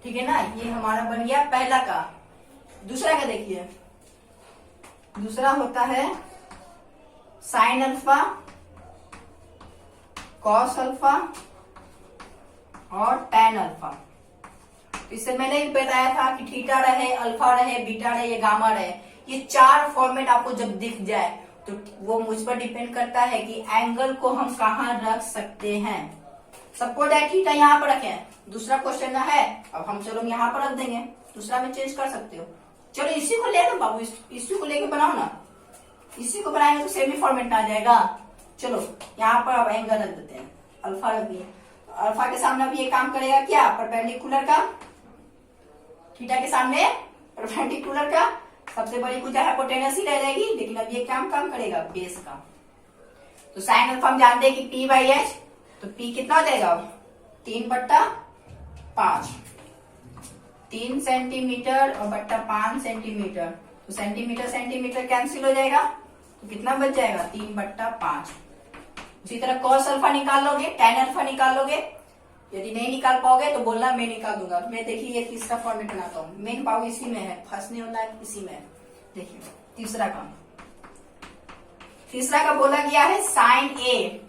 ठीक है ना। ये हमारा बन गया पहला का। दूसरा का देखिए, दूसरा होता है साइन अल्फा, कॉस अल्फा और टेन अल्फा। इससे मैंने भी बताया था कि थीटा रहे, अल्फा रहे, बीटा रहे, या गामा रहे, ये 4 फॉर्मेट आपको जब दिख जाए तो वो मुझ पर डिपेंड करता है कि एंगल को हम कहाँ रख सकते हैं। सपोज है थीटा यहाँ पर रखें, दूसरा क्वेश्चन है, अब हम चलो यहाँ पर रख देंगे, दूसरा में चेंज कर सकते हो। चलो इसी को ले लो बाबू, इसी को लेके बनाओ ना, इसी को बनाएंगे तो सेमी फॉर्मेट में आ जाएगा। चलो यहाँ पर अब एंगल रख देते हैं, अल्फा रख दिए। अल्फा के सामने अब ये काम करेगा क्या परपेंडिकुलर का, थीटा के सामने परपेंडिकुलर का सबसे बड़ी भुजा हाइपोटेनस ही रह जाएगी, लेकिन अब ये काम करेगा बेस का। तो साइन अल्फा हम जानते हैं कि P/H, तो P कितना हो जाएगा 3/5, 3 सेंटीमीटर और बट्टा 5 सेंटीमीटर, तो सेंटीमीटर कैंसिल हो जाएगा, तो कितना बच जाएगा 3/5। उसी तरह कॉस अल्फा निकाल लोगे, टेन अल्फा निकाल लोगे, यदि नहीं निकाल पाओगे तो बोलना मैं निकाल दूंगा। मैं देखिए ये तीसरा फॉर्मेट बनाता हूँ, मेन पाओ इसी में है, फंसने वाला है इसी में। देखिए तीसरा का बोला गया है साइन ए।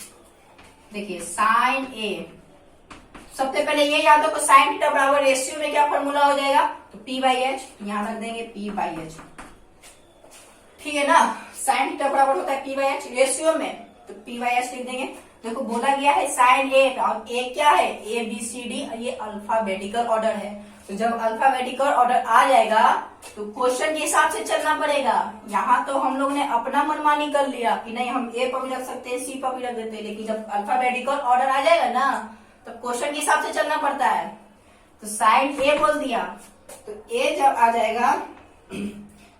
देखिए साइन ए, सबसे पहले ये याद रखो साइन थीटा बराबर रेशियो में क्या फॉर्मूला हो जाएगा, तो पी बाई एच, यहां रख देंगे पी बाई एच, ठीक है ना। साइन थीटा बराबर होता है पी बाई एच, रेशियो में तो पी बाई एच लिख देंगे। देखो बोला गया है साइन ए, और ए क्या है, ए बी सी डी, ये अल्फाबेटिकल ऑर्डर है। तो जब अल्फाबेटिकल ऑर्डर आ जाएगा तो क्वेश्चन के हिसाब से चलना पड़ेगा। यहाँ तो हम लोग ने अपना मनमानी कर लिया कि नहीं हम ए पर भी रख सकते हैं, सी पर भी रख देते हैं, लेकिन जब अल्फाबेटिकल ऑर्डर आ जाएगा ना तो क्वेश्चन के हिसाब से चलना पड़ता है। तो साइन ए बोल दिया, तो ए जब आ जाएगा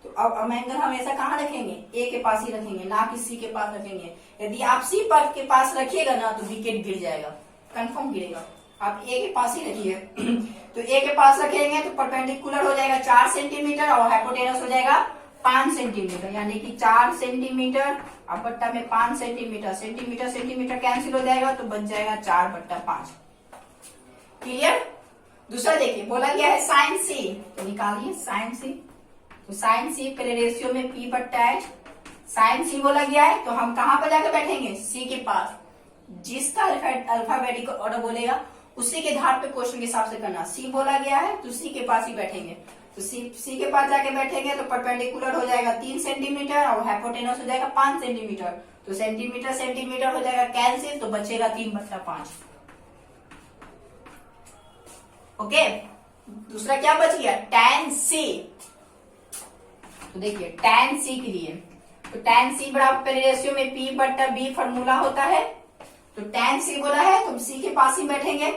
तो अब एंगल हमेशा कहाँ रखेंगे, ए के पास ही रखेंगे, ना कि सी के पास रखेंगे। यदि आप सी पर के पास रखिएगा ना तो विकेट गिर जाएगा, कंफर्म गिरेगा। आप ए के पास ही रखिए तो ए के पास रखेंगे तो परपेंडिकुलर हो जाएगा 4 सेंटीमीटर और हाइपोटेनस हो जाएगा 5 सेंटीमीटर, यानी कि 4 सेंटीमीटर और बट्टा में 5 सेंटीमीटर, सेंटीमीटर सेंटीमीटर कैंसिल हो जाएगा तो बच जाएगा 4/5। क्लियर। दूसरा देखिए बोला गया है साइन सी, तो निकालिए साइन सी। तो साइन सी पहले रेशियो में p/h, साइन सी बोला गया है तो हम कहाँ पर जाकर बैठेंगे, सी के पास। जिसका अल्फाबेटिकल ऑर्डर बोलेगा उसी के धार पे क्वेश्चन के हिसाब से करना। सी बोला गया है तो सी के पास ही बैठेंगे, तो सी के पास जाके बैठेंगे तो परपेंडिकुलर हो जाएगा 3 सेंटीमीटर और हाइपोटेनस हो जाएगा 5 सेंटीमीटर, तो सेंटीमीटर सेंटीमीटर हो जाएगा कैंसिल, तो बचेगा 3/5। ओके। दूसरा क्या बच गया, tan सी। तो देखिए tan सी के लिए तो tan सी बराबर रेशियो में p/b फॉर्मूला होता है। तो tan सी बोला है तो सी के पास ही बैठेंगे।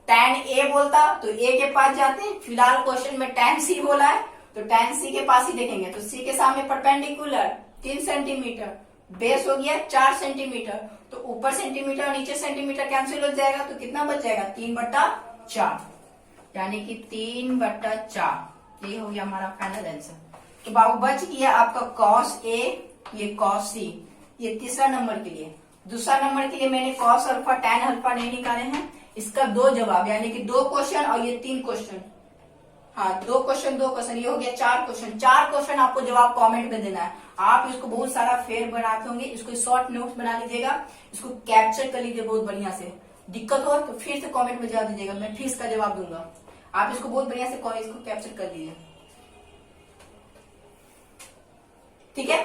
tan ए बोलता तो ए के पास जाते, फिलहाल क्वेश्चन में tan सी बोला है तो tan सी के पास ही देखेंगे। तो सी के सामने परपेंडिकुलर 3 सेंटीमीटर, बेस हो गया 4 सेंटीमीटर, तो ऊपर सेंटीमीटर और नीचे सेंटीमीटर कैंसिल हो जाएगा, तो कितना बच जाएगा 3/4, यानी कि 3/4। ये हो गया हमारा फाइनल आंसर। तो बाबू बच गया आपका cos ए, ये cos सी, ये तीसरा नंबर के लिए। दूसरा नंबर के लिए मैंने cos अल्फा tan अल्फा नहीं निकाले हैं, इसका 2 जवाब, यानी कि 2 क्वेश्चन और ये 3 क्वेश्चन। हाँ 2 क्वेश्चन 2 क्वेश्चन, ये हो गया 4 क्वेश्चन। 4 क्वेश्चन आपको जवाब कमेंट में देना है। आप इसको बहुत सारा फेर बनाते होंगे, इसको शॉर्ट नोट्स बना लीजिएगा, इसको कैप्चर कर लीजिए बहुत बढ़िया से। दिक्कत हो तो फिर से कमेंट में जवाब दीजिएगा, मैं फिर इसका जवाब दूंगा। आप इसको बहुत बढ़िया से इसको कैप्चर कर लीजिए, ठीक है।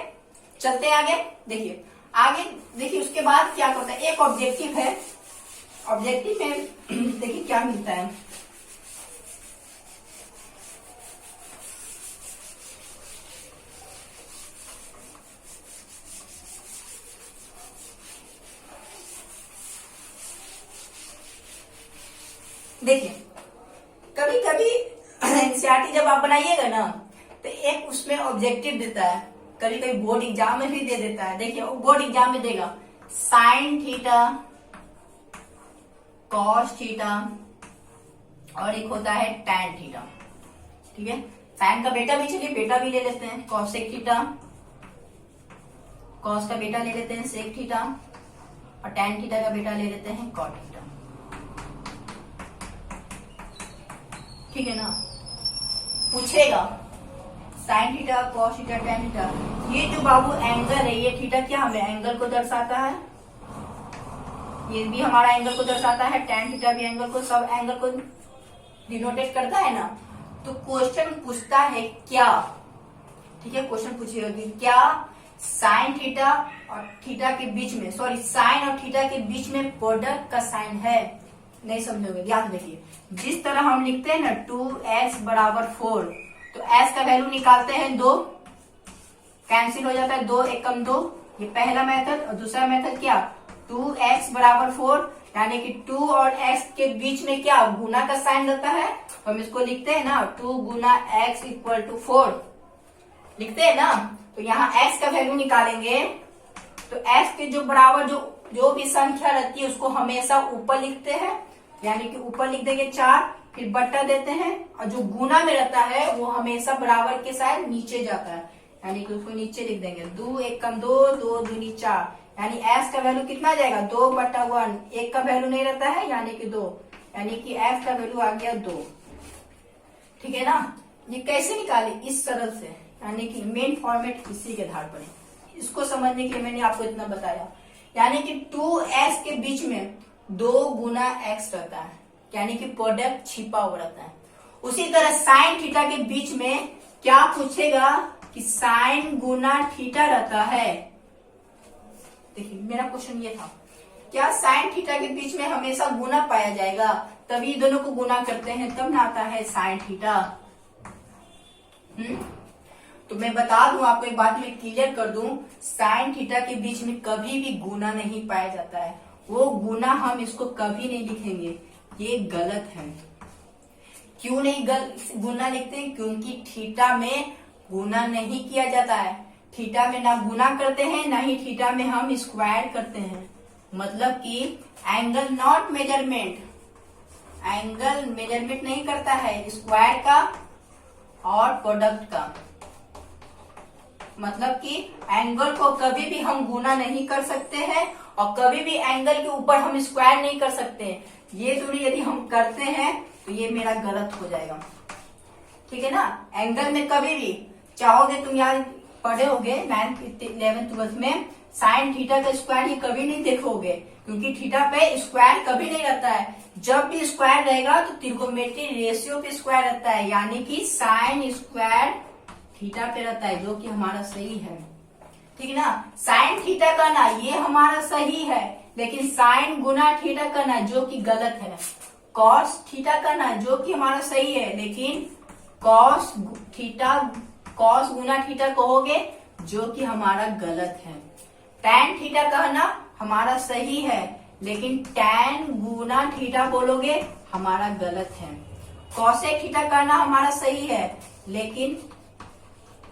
चलते हैं आगे। देखिए आगे देखिए उसके बाद क्या करता है, एक ऑब्जेक्टिव है। ऑब्जेक्टिव में देखिए क्या मिलता है। देखिए कभी कभी एनसीईआरटी जब आप बनाइएगा ना तो एक उसमें ऑब्जेक्टिव देता है, कभी कभी बोर्ड एग्जाम में भी दे देता है। देखिए वो बोर्ड एग्जाम में देगा साइन थीटा, कॉस थीटा और एक होता है टैन थीटा, ठीक है। साइन का बेटा भी, चलिए बेटा भी ले लेते हैं, कॉसेक थीटा, कॉस का बेटा ले लेते हैं सेक थीटा और टैन थीटा का बेटा ले लेते हैं कॉट थीटा, ठीक है ना। पूछेगा sine theta, cos theta, tan theta, ये जो बाबू एंगल है ये थीटा क्या हमें एंगल को दर्शाता है, ये भी हमारा एंगल को दर्शाता है, टैन थीटा भी एंगल को, सब एंगल को डिनोटेट करता है ना। तो क्वेश्चन पूछता है क्या, ठीक है, क्वेश्चन पूछेगा कि क्या साइन थीटा और थीटा के बीच में, सॉरी साइन और थीटा के बीच में प्रोडक्ट का साइन है। नहीं समझोगे, ध्यान देखिए, जिस तरह हम लिखते हैं ना 2x = 4, तो s का वैल्यू निकालते हैं 2, कैंसिल हो जाता है 2 × 1 = 2, ये पहला मेथड। और दूसरा मेथड क्या 2x = 4, यानी कि 2 और x के बीच में क्या गुना का साइन रहता है, हम इसको लिखते हैं ना 2 × x = 4 लिखते हैं ना। तो यहाँ x का वैल्यू निकालेंगे तो x के जो बराबर जो भी संख्या रहती है उसको हमेशा ऊपर लिखते हैं, यानी कि ऊपर लिख देंगे 4, फिर बट्टा देते हैं, और जो गुना में रहता है वो हमेशा बराबर के साथ नीचे जाता है, यानी कि उसको नीचे लिख देंगे 2 × 1 = 2, 2 × 2 = 4, यानी s का वैल्यू कितना जाएगा 2/1, 1 का वैल्यू नहीं रहता है यानी कि 2, यानी कि s का वैल्यू आ गया 2, ठीक है ना। ये कैसे निकाले, इस सरल से, यानी कि मेन फॉर्मेट इसी के आधार पर है। इसको समझने के लिए मैंने आपको इतना बताया, यानी कि 2s के बीच में 2 × x रहता है, यानी कि प्रोडक्ट छिपा हुआ रहता है। उसी तरह साइन थीटा के बीच में क्या पूछेगा कि साइन गुना थीटा रहता है। देखिए मेरा क्वेश्चन ये था, क्या साइन थीटा के बीच में हमेशा गुना पाया जाएगा, तभी दोनों को गुना करते हैं तब ना आता है साइन थीटा। तो मैं बता दूं आपको, एक बात मैं क्लियर कर दूं, साइन थीटा के बीच में कभी भी गुना नहीं पाया जाता है। वो गुना हम इसको कभी नहीं लिखेंगे, ये गलत है। क्यों नहीं गुना लिखते हैं? क्योंकि थीटा में गुना नहीं किया जाता है। थीटा में ना गुना करते हैं, ना ही थीटा में हम स्क्वायर करते हैं। मतलब कि angle not measurement, angle measurement नहीं करता है स्क्वायर का और प्रोडक्ट का। मतलब कि एंगल को कभी भी हम गुना नहीं कर सकते हैं और कभी भी एंगल के ऊपर हम स्क्वायर नहीं कर सकते। ये दोनों यदि हम करते हैं तो ये मेरा गलत हो जाएगा, ठीक है ना। एंगल में कभी भी चाहोगे, तुम याद पढ़े होगे 9th 11th 12th में, साइन थीटा का स्क्वायर ये कभी नहीं देखोगे, क्योंकि थीटा पे स्क्वायर कभी नहीं रहता है। जब भी स्क्वायर रहेगा तो त्रिकोणमितीय रेशियो पे स्क्वायर रहता है, यानी कि साइन स्क्वायर थीटा पे रहता है, जो कि हमारा सही है, ठीक है ना। साइन थीटा करना ये हमारा सही है, लेकिन साइन गुना थीटा करना जो कि गलत है। कॉस थीटा करना जो कि हमारा सही है, लेकिन कॉस थीटा, कॉस गुना थीटा कहोगे जो कि हमारा गलत है। टैन थीटा कहना हमारा सही है, लेकिन टैन गुना थीटा बोलोगे हमारा गलत है। कॉसेक थीटा करना हमारा सही है, लेकिन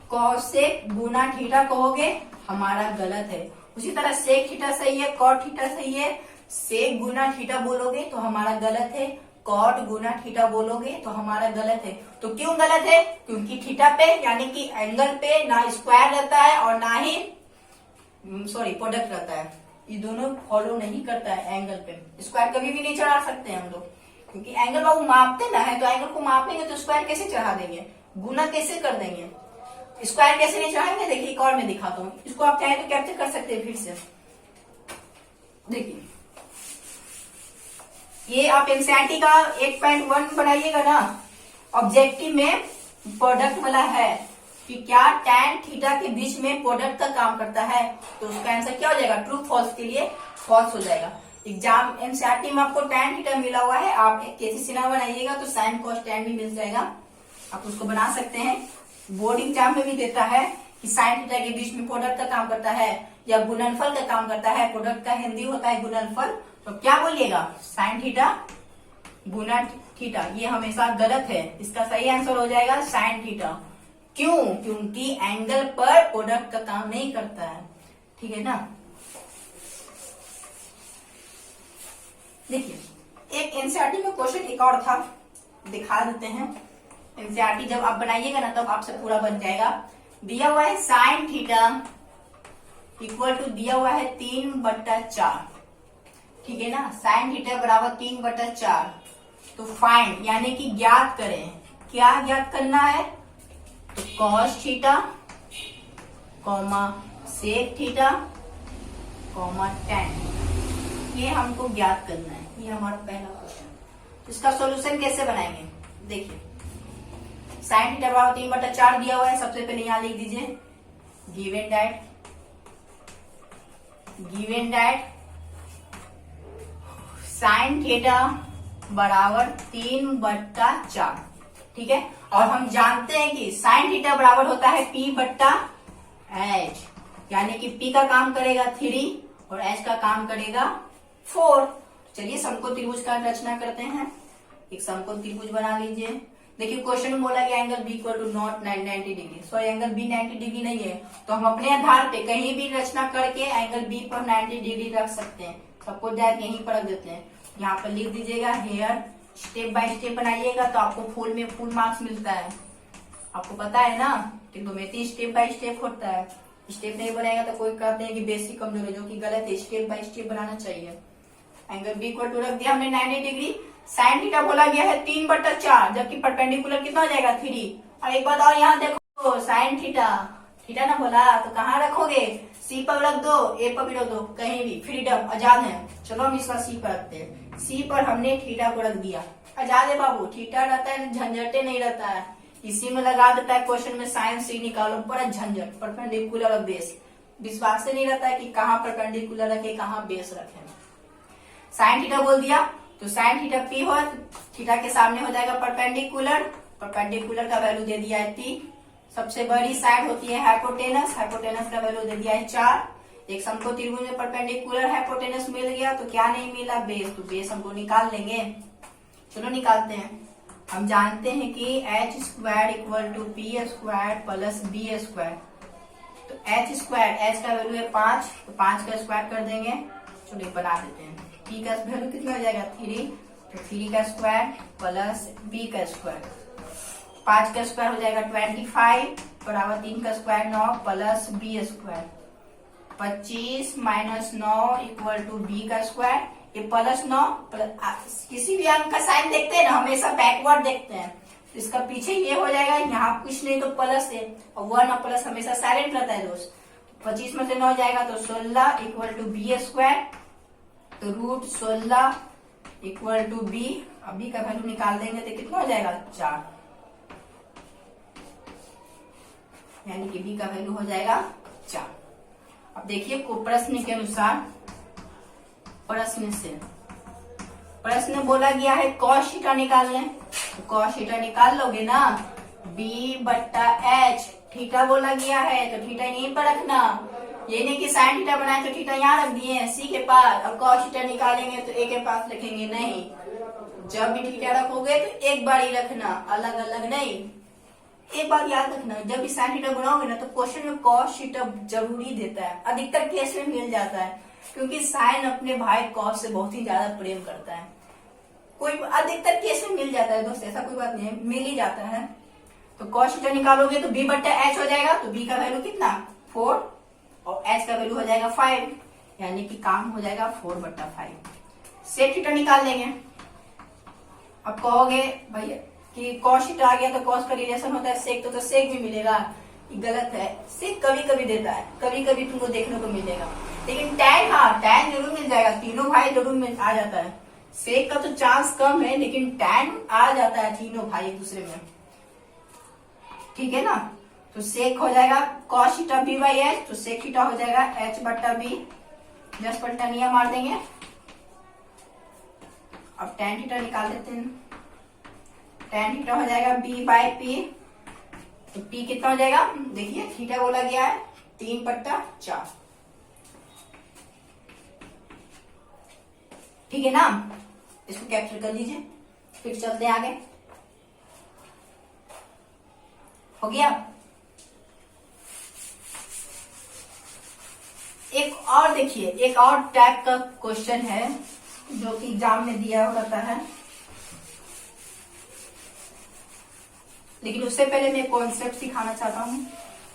कॉसेक गुना थीटा कहोगे हमारा गलत है। उसी तरह सेक थीटा सही है, कॉट थीटा सही है। सेक गुना थीटा बोलोगे तो हमारा गलत है, कॉट गुना थीटा बोलोगे तो हमारा गलत है। तो क्यों गलत है? क्योंकि थीटा पे यानी कि एंगल पे ना स्क्वायर रहता है और ना ही प्रोडक्ट रहता है। ये दोनों फॉलो नहीं करता है एंगल पे। स्क्वायर कभी भी नहीं चढ़ा सकते हम लोग, क्योंकि एंगल बाबू मापते ना है, तो एंगल को मापेंगे तो स्क्वायर कैसे चढ़ा देंगे, गुना कैसे कर देंगे, स्क्वायर कैसे नहीं चढ़ाएंगे। देखिए एक और मैं दिखाता हूँ, इसको आप चाहे तो कैप्चर कर सकते हैं फिर से। देखिए ये आप एनसीईआरटी का 8.1 बनाइएगा ना, ऑब्जेक्टिव में प्रोडक्ट वाला है कि क्या टैन थीटा के बीच में प्रोडक्ट का काम करता है, तो उसका आंसर क्या हो जाएगा, ट्रू फॉल्स के लिए फॉल्स हो जाएगा। एग्जाम एनसीईआरटी में आपको टैन थीटा मिला हुआ है, आप केसीसी ना बनाइएगा तो साइन कॉस टैन भी मिल जाएगा, आप उसको बना सकते हैं। बोर्ड एग्जाम में भी देता है कि साइन थीटा के बीच में प्रोडक्ट का काम करता है या गुणनफल का काम करता है। प्रोडक्ट का हिंदी होता है गुणनफल, तो क्या बोलिएगा, साइन थीटा गुना थीटा। ये हमेशा गलत है, इसका सही आंसर हो जाएगा साइन थीटा। क्यों? क्योंकि एंगल पर प्रोडक्ट का काम नहीं करता है, ठीक है ना। देखिए एक एनसीईआरटी में क्वेश्चन एक और था, दिखा देते हैं। एनसीईआरटी जब आप बनाइएगा ना तब आपसे पूरा बन जाएगा। दिया हुआ है साइन थीटा इक्वल टू दिया हुआ है 3/4, ठीक है ना। साइन थीटा बराबर 3/4, तो फाइंड यानी कि ज्ञात करें। क्या ज्ञात करना है, तो cos theta comma sec theta comma tan, ये हमको ज्ञात करना है। ये हमारा पहला क्वेश्चन। इसका सॉल्यूशन कैसे बनाएंगे, देखिए साइन थीटा बराबर 3/4 दिया हुआ है। सबसे पहले यहां लिख दीजिए गिवन दैट साइन थीटा बराबर 3/4, ठीक है। और हम जानते हैं कि साइन थीटा बराबर होता है P/H, यानी कि P का काम करेगा 3 और H का काम करेगा 4। चलिए समकोण त्रिभुज का रचना करते हैं। एक समकोण त्रिभुज बना लीजिए। देखिए क्वेश्चन में बोला कि angle B equal to not 90 degree, sorry angle B 90 degree नहीं है, तो हम अपने आधार पे कहीं भी रचना करके एंगल बी पर 90 डिग्री रख सकते हैं। सबको डायरेक्ट यहीं पर रख देते हैं। यहाँ पर लिख दीजिएगा हेयर, स्टेप बाय स्टेप बनाइएगा तो आपको फुल मार्क्स मिलता है। आपको पता है ना, ट्रिग्नोमेट्री स्टेप बाय स्टेप होता है। स्टेप नहीं बनाएगा तो कोई कहते हैं कि बेसिक कमजोर है, जो कि गलत है। स्टेप बाय स्टेप बनाना चाहिए। एंगल बी इक्वल टू रख दिया हमने 90 डिग्री। साइन थीटा बोला गया है 3/4, जबकि परपेंडिकुलर कितना हो जाएगा 3। और एक बात और यहाँ देखो, साइन थीटा ना बोला तो कहाँ रखोगे, सी पर रख दो, ए पर भी रख दो, कहीं भी फ्रीडम, आजाद है। चलो हम इसका सी पर रखते हैं। सी पर हमने थीटा को रख दिया, आजाद है बाबू, थीटा रहता है झंझटे नहीं रहता है। इसी में लगा देता है क्वेश्चन में साइन सी निकालो, बड़ा झंझट, परपेंडिकुलर और बेस, विश्वास से नहीं रहता है कि कहाँ परपेंडिकुलर रखे कहाँ बेस रखे। साइन थीटा बोल दिया तो साइन थीटा पी हो, थीटा के सामने हो जाएगा परपेंडिकुलर, परपेंडिकुलर का वैल्यू दे दिया है 3। सबसे बड़ी साइड होती है हाइपोटेनस, हाइपोटेनस का वैल्यू दे दिया है 4। एक समकोण त्रिभुज में परपेंडिकुलर हाइपोटेनस मिल गया तो क्या नहीं मिला, बेस, तो बेस हमको निकाल लेंगे। चलो निकालते हैं। हम जानते हैं कि h square equal to P square plus B square, तो h स्क्वायर, h का वैल्यू है 5, तो 5 का स्क्वायर कर देंगे। चलो बना देते हैं। p का वैल्यू कितना हो जाएगा 3, तो 3 का स्क्वायर प्लस b का स्क्वायर, 5 का स्क्वायर हो जाएगा 25 बराबर 3 का square 9 plus b square, 25 minus 9 equal to b का स्क्वायर। ये प्लस 9 प्लस, किसी भी अंक का साइन देखते हैं ना हमेशा बैकवर्ड देखते हैं, तो इसका पीछे ये हो जाएगा, यहाँ कुछ नहीं तो प्लस है, और 1 और प्लस हमेशा साइलेंट रहता है दोस्त। 25 में से 9 जाएगा तो 16 इक्वल टू बी स्क्वायर, तो रूट 16 इक्वल टू बी, अब बी का वैल्यू निकाल देंगे तो कितना हो जाएगा 4, यानी कि बी का वैल्यू हो जाएगा 4। अब देखिए को प्रश्न के अनुसार, प्रश्न बोला गया है कॉस थीटा निकालने, तो कॉस थीटा निकाल लोगे ना, बी बट्टा एच, थीटा बोला गया है तो थीटा यहीं पर रखना, ये नहीं कि साइन थीटा बनाए तो थीटा यहाँ रख दिए सी के पास। अब कॉस थीटा निकालेंगे तो ए के पास रखेंगे नहीं, जब भी थीटा रखोगे तो एक बार ही रखना, अलग अलग नहीं। एक बात याद रखना, जब भी साइन थीटा बनाओगे ना तो क्वेश्चन में कॉस थीटा जरूरी देता है, अधिकतर केस में मिल जाता है, क्योंकि साइन अपने भाई कॉस से बहुत ही ज्यादा प्रेम करता है। कोई अधिकतर केस में मिल जाता है दोस्त, ऐसा कोई बात नहीं है, मिल ही जाता है। तो कॉस थीटा निकालोगे तो बी बट्टा एच हो जाएगा, तो बी का वैल्यू कितना 4 और एच का वैल्यू हो जाएगा 5, यानी कि काम हो जाएगा 4 बट्टा 5। सेक थीटा निकाल लेंगे। अब कहोगे भैया कि कॉस थीटा आ गया तो कॉस का रिलेशन होता है सेक, तो सेक भी मिलेगा, गलत है। सेक कभी कभी देता है, कभी कभी तुमको देखने को मिलेगा, लेकिन टैन, हाँ टैन जरूर मिल जाएगा, तीनों भाई जरूर आ जाता है। सेक का तो चांस कम है, लेकिन टैन आ जाता है तीनों भाई एक दूसरे में, ठीक है ना। तो सेक हो जाएगा cos theta B by H, तो सेक थीटा हो जाएगा एच बट्टा बी, 10 पलटनिया मार देंगे। अब टैन थीटा निकाल देते हैं, टैन थीटा हो जाएगा बी बाई पी, तो पी कितना हो जाएगा, देखिए थीटा बोला गया है 3 बट्टा 4, ठीक है ना। इसको कैप्चर कर लीजिए, फिर चलते हैं आगे। हो गया। एक और देखिए, एक और टाइप का क्वेश्चन है जो कि एग्जाम में दिया रहता है, लेकिन उससे पहले मैं कॉन्सेप्ट सिखाना चाहता हूँ।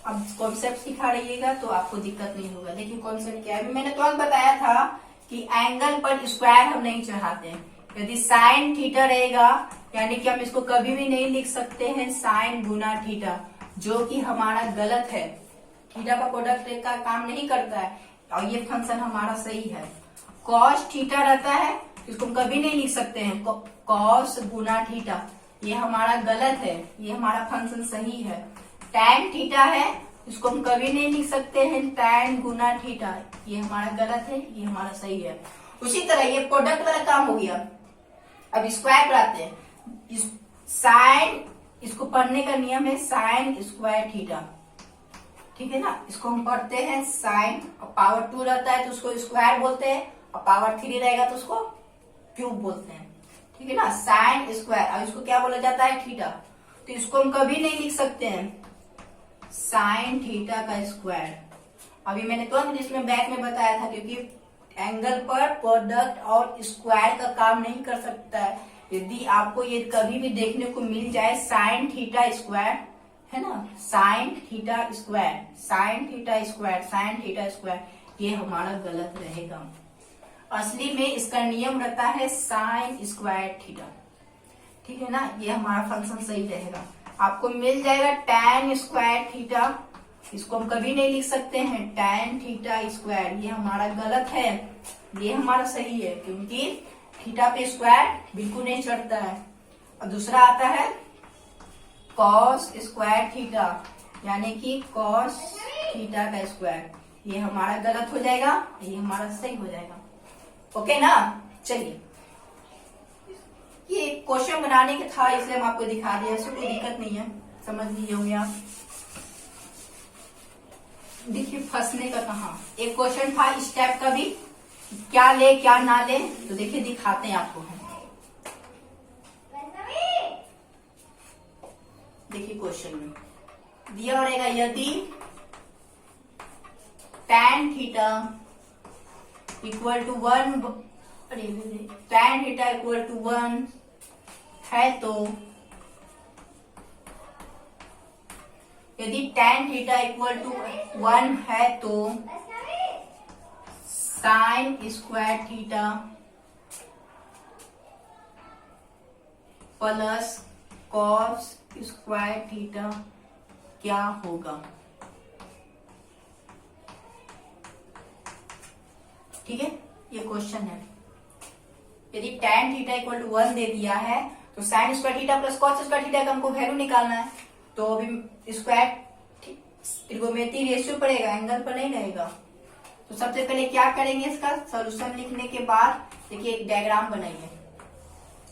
अब कॉन्सेप्ट सिखा रहिएगा तो आपको दिक्कत नहीं होगा। देखिए कॉन्सेप्ट क्या है, मैंने तुरंत बताया था कि एंगल पर स्क्वायर हम नहीं चढ़ाते हैं। यदि साइन थीटा रहेगा, यानी कि हम इसको कभी भी नहीं लिख सकते हैं साइन गुना थीटा, जो कि हमारा गलत है। थीटा का प्रोडक्ट का काम नहीं करता है, और ये फंक्शन हमारा सही है। कॉस थीटा रहता है, इसको हम कभी नहीं लिख सकते हैं कॉस गुना थीटा, ये हमारा गलत है, ये हमारा फंक्शन सही है। टैन थीटा है, इसको हम कभी नहीं लिख सकते हैं टैन गुना थीटा, ये हमारा गलत है, ये हमारा सही है। उसी तरह ये प्रोडक्ट वाला काम हो गया। अब स्क्वायर पर आते हैं। साइन, इसको पढ़ने का नियम है साइन स्क्वायर थीटा, ठीक है ना। इसको हम पढ़ते हैं साइन, और पावर 2 रहता है तो उसको स्क्वायर बोलते हैं, और पावर 3 रहेगा तो उसको क्यूब बोलते हैं, ठीक है ना। साइन स्क्वायर, और इसको क्या बोला जाता है थीटा, तो इसको हम कभी नहीं लिख सकते हैं साइन थीटा का स्क्वायर। अभी मैंने तुरंत इसमें बैक में बताया था, क्योंकि एंगल पर प्रोडक्ट और स्क्वायर का काम नहीं कर सकता है। यदि आपको ये कभी भी देखने को मिल जाए साइन थीटा स्क्वायर, है ना, sine theta square, sine theta square, sine theta square, ये हमारा गलत रहेगा। असली में इसका नियम रहता है साइन स्क्वायर थीटा, ठीक है ना। ये हमारा फंक्शन सही रहेगा। आपको मिल जाएगा टैन स्क्वायर थीटा, इसको हम कभी नहीं लिख सकते हैं tan थीटा स्क्वायर, ये हमारा गलत है, ये हमारा सही है क्योंकि थीटा पे स्क्वायर बिल्कुल नहीं चढ़ता है। और दूसरा आता है cos स्क्वायर थीटा, यानी कि cos थीटा का स्क्वायर, ये हमारा गलत हो जाएगा, ये हमारा सही हो जाएगा। ओके ना। चलिए, ये क्वेश्चन बनाने के था इसलिए हम आपको दिखा दिया, इसमें कोई दिक्कत नहीं है, समझ लीजिए होंगे आप। देखिए फंसने का कहाँ, एक क्वेश्चन था इस टाइप का भी, क्या ले क्या ना ले, तो देखिए दिखाते हैं आपको हम। देखिए क्वेश्चन में दिया रहेगा यदि tan theta equal to 1, tan theta equal to 1 है तो, यदि tan थीटा इक्वल टू 1 है तो sine square theta plus cos square theta क्या होगा। ठीक है, ये क्वेश्चन है। यदि tan थीटा इक्वल टू 1 दे दिया है तो sine square theta plus cos square theta का हमको वैल्यू निकालना है। तो अभी स्क्वायर त्रिकोणमितीय रेशियो पड़ेगा, एंगल पर नहीं रहेगा। तो सबसे पहले क्या करेंगे, इसका सॉल्यूशन लिखने के बाद देखिए एक डायग्राम बनाइए।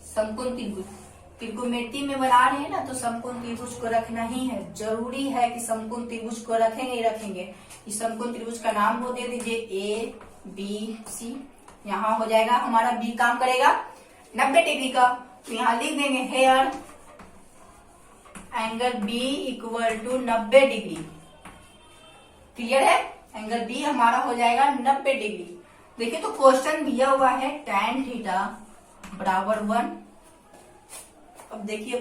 समकोण त्रिभुज, त्रिकोणमितीय में बना रहे हैं ना, तो समकोण त्रिभुज को रखना ही है, जरूरी है कि समकोण त्रिभुज को रखेंगे ही रखेंगे। इस समकोण त्रिभुज का नाम वो दे दीजिए ए बी सी। यहाँ हो जाएगा हमारा बी काम करेगा 90 डिग्री का, तो यहाँ लिख देंगे here angle B equal to 90 degree. Clear है, एंगल बी हमारा हो जाएगा 90 डिग्री। देखिए तो क्वेश्चन दिया हुआ है tan थीटा बराबर 1। अब देखिए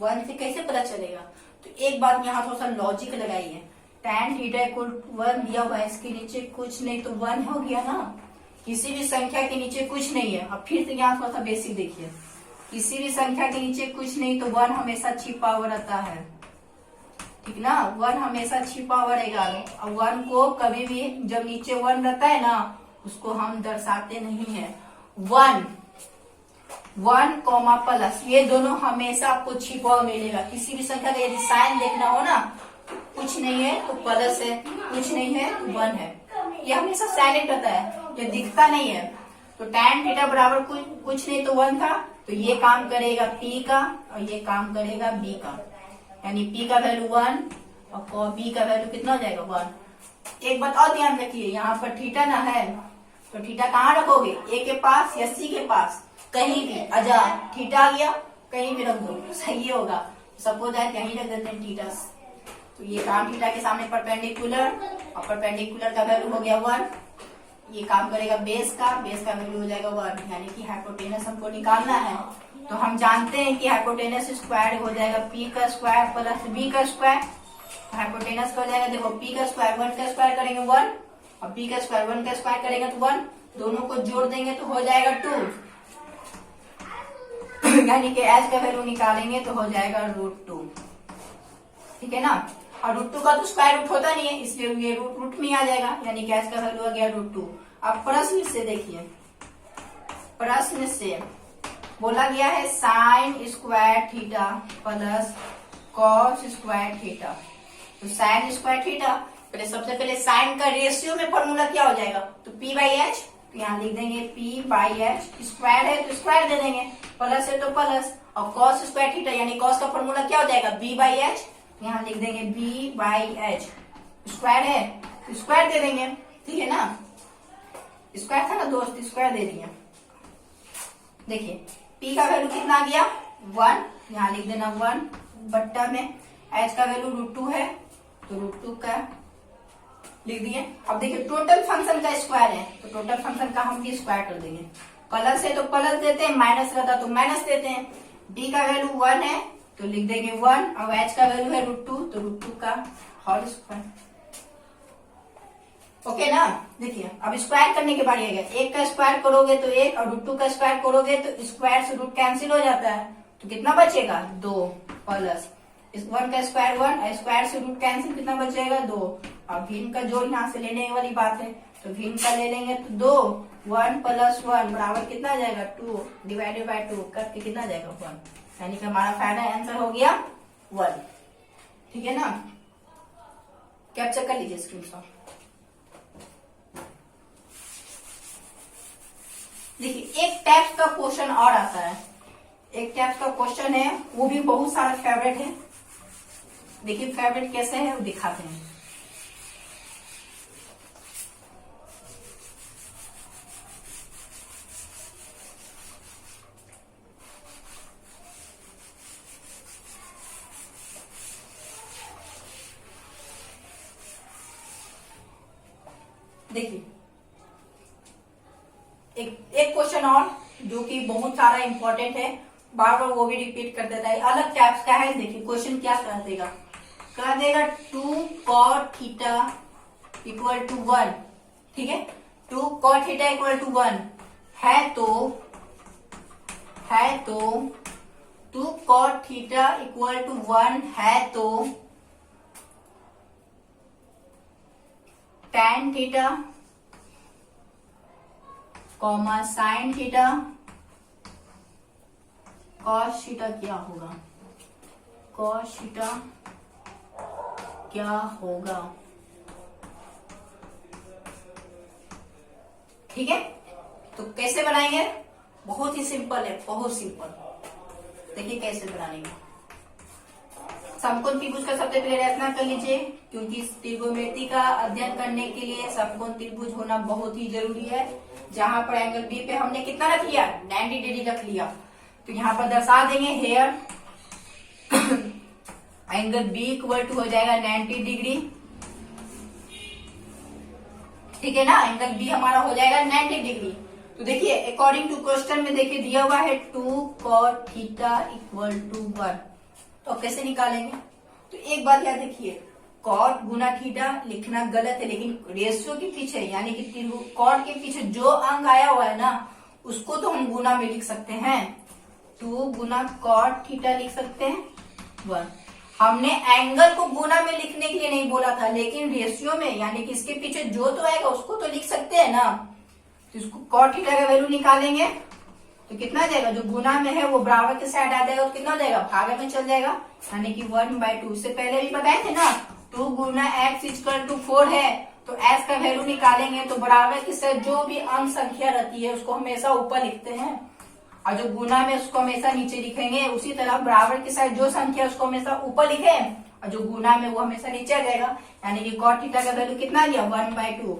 1 से कैसे पता चलेगा, तो एक बात यहाँ थोड़ा सा लॉजिक लगाइए। tan थीटा इक्वल टू 1 दिया हुआ है, इसके नीचे कुछ नहीं तो 1 हो गया ना, किसी भी संख्या के नीचे कुछ नहीं है। अब फिर से यहाँ थोड़ा सा बेसिक देखिए, किसी भी संख्या के नीचे कुछ नहीं तो 1 हमेशा छिपा हुआ रहता है, ठीक ना, 1 हमेशा छिपा हुआ रहेगा। और 1 को कभी भी जब नीचे 1 रहता है ना, उसको हम दर्शाते नहीं है। 1 कॉमा प्लस, ये दोनों हमेशा आपको छिपा हुआ मिलेगा। किसी भी संख्या का यदि साइन देखना हो ना, कुछ नहीं है तो प्लस है, कुछ नहीं है 1 है, ये हमेशा साइलेंट रहता है, ये दिखता नहीं है। तो tan थीटा बराबर कुछ नहीं तो 1 था, तो ये काम करेगा P का और ये काम करेगा B का, यानी P का वैल्यू 1 और B का वैल्यू कितना हो जाएगा 1। एक बात और ध्यान रखिए, यहाँ पर थीटा ना है तो थीटा कहाँ रखोगे, A के पास या C के पास, कहीं भी अजा थीटा आ गया कहीं भी रख दो सही होगा। सपोज है कहीं रख देते हैं थीटा, तो ये काम थीटा के सामने परपेंडिकुलर, और परपेंडिकुलर का वैल्यू हो गया 1। ये काम करेगा बेस का वैल्यू हो जाएगा 1, यानी कि हाइपोटेनस हमको निकालना है। तो हम जानते हैं कि हाइपोटेनस स्क्वायर हो जाएगा P का स्क्वायर प्लस B का स्क्वायर। हाइपोटेनस का हो जाएगा, देखो P का स्क्वायर 1 का स्क्वायर करेंगे 1 और B का स्क्वायर 1 का स्क्वायर करेंगे तो 1, दोनों को जोड़ देंगे तो हो जाएगा 2 यानी कि h का वैल्यू निकालेंगे तो हो जाएगा √2। ठीक है ना, और √2 का तो स्क्वायर रूट होता नहीं है, इसलिए ये रूट में आ जाएगा, यानी कि h का वैल्यू आ गया √2। अब प्रश्न से देखिए, प्रश्न से बोला गया है sine square theta plus cos square theta. तो साइन स्क्वायर थीटा, पहले सबसे पहले साइन का रेशियो में फॉर्मूला क्या हो जाएगा, तो P/H, तो यहाँ लिख देंगे P/H। स्क्वायर है तो स्क्वायर दे देंगे, प्लस है तो प्लस, और कॉस स्क्वायर थीटा यानी कॉस का फॉर्मूला क्या हो जाएगा B/H, यहाँ लिख देंगे B/H। स्क्वायर है तो स्क्वायर दे देंगे, ठीक है ना, स्क्वायर था ना दोस्त, स्क्वायर दे दिए। देखिए P का वैल्यू कितना आ गया 1, यहाँ लिख देना 1 बट्टा में H का वैल्यू √2 है तो √2 का लिख दिए। अब देखिए टोटल फंक्शन का स्क्वायर है तो टोटल फंक्शन का हम भी स्क्वायर कर देंगे, प्लस है तो प्लस देते हैं, माइनस रहता तो माइनस देते हैं। D का वैल्यू 1 है तो लिख देंगे 1 और H का वैल्यू है √2 तो √2 का होल स्क्वायर। ओके ना, देखिए अब स्क्वायर करने के बारी है, 1 का स्क्वायर करोगे तो 1 और √2 का स्क्वायर करोगे तो स्क्वायर से रूट कैंसिल हो जाता है, तो कितना बचेगा 2 प्लस इस 1 का स्क्वायर 1, स्क्वायर से रूट कैंसिल, कितना बच जाएगा 2। अब भिन्न का जोड़ यहाँ से लेने वाली बात है, तो भिन्न का ले लेंगे तो 2, 1 + 1 बराबर कितना आ जाएगा 2 डिवाइडेड बाय 2 करके कितना आ जाएगा 1, यानी कि हमारा फाइनल आंसर हो गया 1। ठीक है ना, कैप्चर कर लीजिए स्क्रीनशॉट। देखिए एक टाइप का क्वेश्चन और आता है, एक टाइप का क्वेश्चन है, वो भी बहुत सारा फेवरेट है। देखिए फेवरेट कैसे है वो दिखाते हैं। देखिए एक क्वेश्चन और जो कि बहुत सारा इंपॉर्टेंट है, बार बार वो भी रिपीट कर देता है, अलग टाइप्स का है। देखिए क्वेश्चन क्या कर देगा 2 cot थीटा = 1, ठीक है। 2 cot थीटा = 1 है तो 2 cot थीटा = 1 है तो tan theta sin theta cos theta क्या होगा, cos थीटा क्या होगा। ठीक है, तो कैसे बनाएंगे, बहुत ही सिंपल है, बहुत सिंपल। देखिए कैसे बनाएंगे। समकोण त्रिभुज का सबसे पहले रचना कर लीजिए, क्योंकि त्रिगोनोमेट्री का अध्ययन करने के लिए समकोण त्रिभुज होना बहुत ही जरूरी है। जहां पर एंगल बी पे हमने कितना रख लिया 90 डिग्री रख लिया, तो यहाँ पर दर्शा देंगे हेयर एंगल बी = हो जाएगा 90 डिग्री। ठीक है ना, एंगल बी हमारा हो जाएगा 90 डिग्री। तो देखिए अकॉर्डिंग टू क्वेश्चन में देखिए दिया हुआ है 2 cot थीटा = 1, तो कैसे निकालेंगे। तो एक बात याद रखिए, कॉट गुना थीटा लिखना गलत है, लेकिन रेशियो के पीछे यानी कि कॉट के पीछे जो अंक आया हुआ है ना उसको तो हम गुना में लिख सकते हैं। 2 गुना cot थीटा लिख सकते हैं 1। हमने एंगल को गुना में लिखने के लिए नहीं बोला था, लेकिन रेशियो में यानी कि इसके पीछे जो तो आएगा उसको तो लिख सकते हैं ना। तो इसको cot थीटा का वैल्यू निकालेंगे तो कितना जाएगा, जो गुना में है वो बराबर के साइड आ जाएगा, तो कितना जाएगा भागे में चल जाएगा, यानी कि 1/2। इससे पहले भी बताए थे ना 2 गुना x = 4 है, तो x का वैल्यू निकालेंगे तो बराबर के साइड जो भी अंक संख्या रहती है उसको हमेशा ऊपर लिखते हैं, और जो गुना में उसको हमेशा नीचे लिखेंगे। उसी तरह बराबर के साइड जो संख्या उसको हमेशा ऊपर लिखे और जो गुना में वो हमेशा नीचे आ जाएगा, यानी कि cot थीटा का वैल्यू कितना दिया 1/2।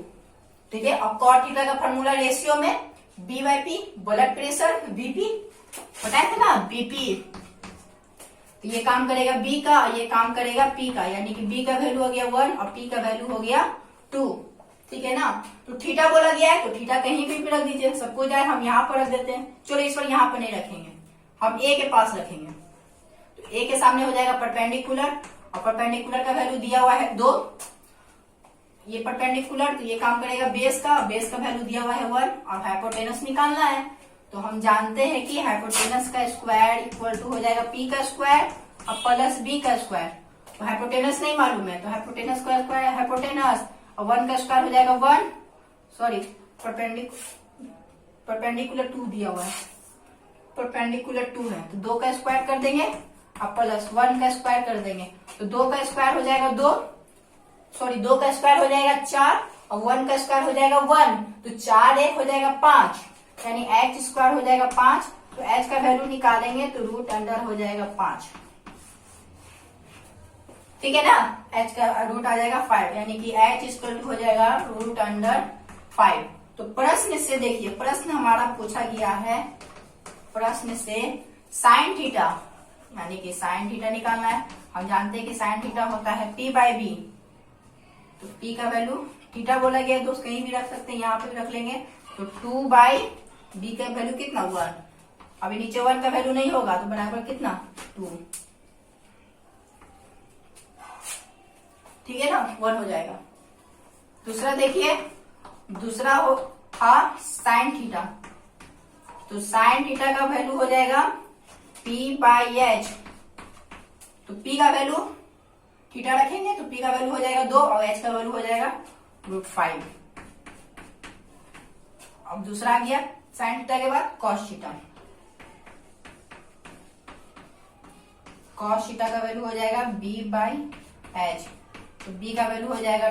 ठीक है, और cot थीटा का फॉर्मूला रेशियो में B/P, ब्लड प्रेशर BP बताए थे ना BP। तो ये काम करेगा B का, ये काम करेगा P का, यानी कि B का वैल्यू हो गया 1 और P का वैल्यू हो गया 2। ठीक है ना, तो थीटा बोला गया है तो थीटा कहीं भी रख दीजिए, सबको जाए हम यहाँ पर रख देते हैं। चलो इस पर यहाँ पर नहीं रखेंगे, हम A के पास रखेंगे। तो A के सामने हो जाएगा परपेंडिकुलर, और परपेंडिकुलर का वैल्यू दिया हुआ है 2, ये परपेंडिकुलर, तो ये काम करेगा बेस का वैल्यू दिया हुआ है 1, और हाइपोटेनस निकालना है। तो हम जानते हैं कि हाइपोटेनस का स्क्वायर = हो जाएगा P का स्क्वायर और प्लस B का स्क्वायर। तो हाइपोटेनस नहीं मालूम है तो हाइपोटेनस का स्क्वायर हाइपोटेनस, और 1 का स्क्वायर हो जाएगा 1, सॉरी परपेंडिकुलर 2 दिया हुआ है, परपेंडिकुलर 2 है तो 2 का स्क्वायर कर देंगे और प्लस 1 का स्क्वायर कर देंगे, तो 2 का स्क्वायर हो जाएगा 2 का स्क्वायर हो जाएगा 4 और 1 का स्क्वायर हो जाएगा 1, तो 4 1 हो जाएगा 5, यानी h स्क्वायर हो जाएगा 5। तो h का वैल्यू निकालेंगे तो √अंडर हो जाएगा 5। ठीक है ना, h का रूट आ जाएगा 5, यानी कि h = हो जाएगा √अंडर 5। तो प्रश्न से देखिए, प्रश्न हमारा पूछा गया है, प्रश्न से साइन थीटा यानी कि साइन थीटा निकालना है। हम जानते हैं कि साइन थीटा होता है P/B, तो P का वैल्यू थीटा बोला गया तो कहीं भी रख सकते हैं, यहाँ पे भी रख लेंगे। तो 2/B का वैल्यू कितना 1, अभी नीचे 1 का वैल्यू नहीं होगा तो बराबर कितना 2। ठीक है ना, 1 हो जाएगा। दूसरा देखिए, दूसरा हो था साइन थीटा, तो साइन थीटा का वैल्यू हो जाएगा P/H, तो P का वैल्यू थीटा रखेंगे तो P का वैल्यू हो जाएगा 2 और H का वैल्यू हो जाएगा √5। अब दूसरा आ गया साइन थीटा के बाद कॉस थीटा। कॉस थीटा का वैल्यू हो जाएगा B/H। तो B का वैल्यू हो जाएगा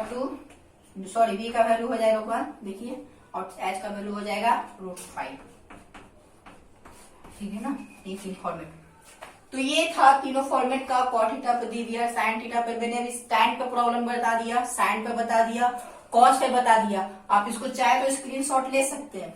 B का वैल्यू हो जाएगा 1 देखिए, और H का वैल्यू हो जाएगा √5। ठीक है ना, एक फॉर्मेट। तो ये था तीनों फॉर्मेट का। कॉट थीटा पे दे दिया, साइन थीटा पे मैंने अभी टैन पे प्रॉब्लम बता दिया, साइन पे बता दिया, कॉस पे बता दिया। आप इसको चाहे तो स्क्रीनशॉट ले सकते हैं।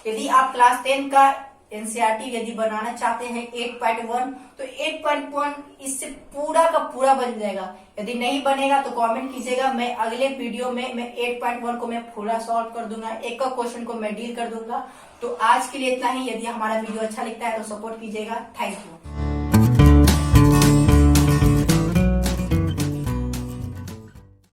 यदि आप क्लास 10 का एनसीईआरटी यदि बनाना चाहते हैं 8.1 तो 8.1 इससे पूरा का पूरा बन जाएगा। यदि नहीं बनेगा तो कमेंट कीजिएगा, मैं अगले वीडियो में मैं 8.1 को मैं पूरा सॉल्व कर दूंगा, एक का क्वेश्चन को मैं डील कर दूंगा। तो आज के लिए इतना ही। यदि हमारा वीडियो अच्छा लगता है तो सपोर्ट कीजिएगा। Thank you.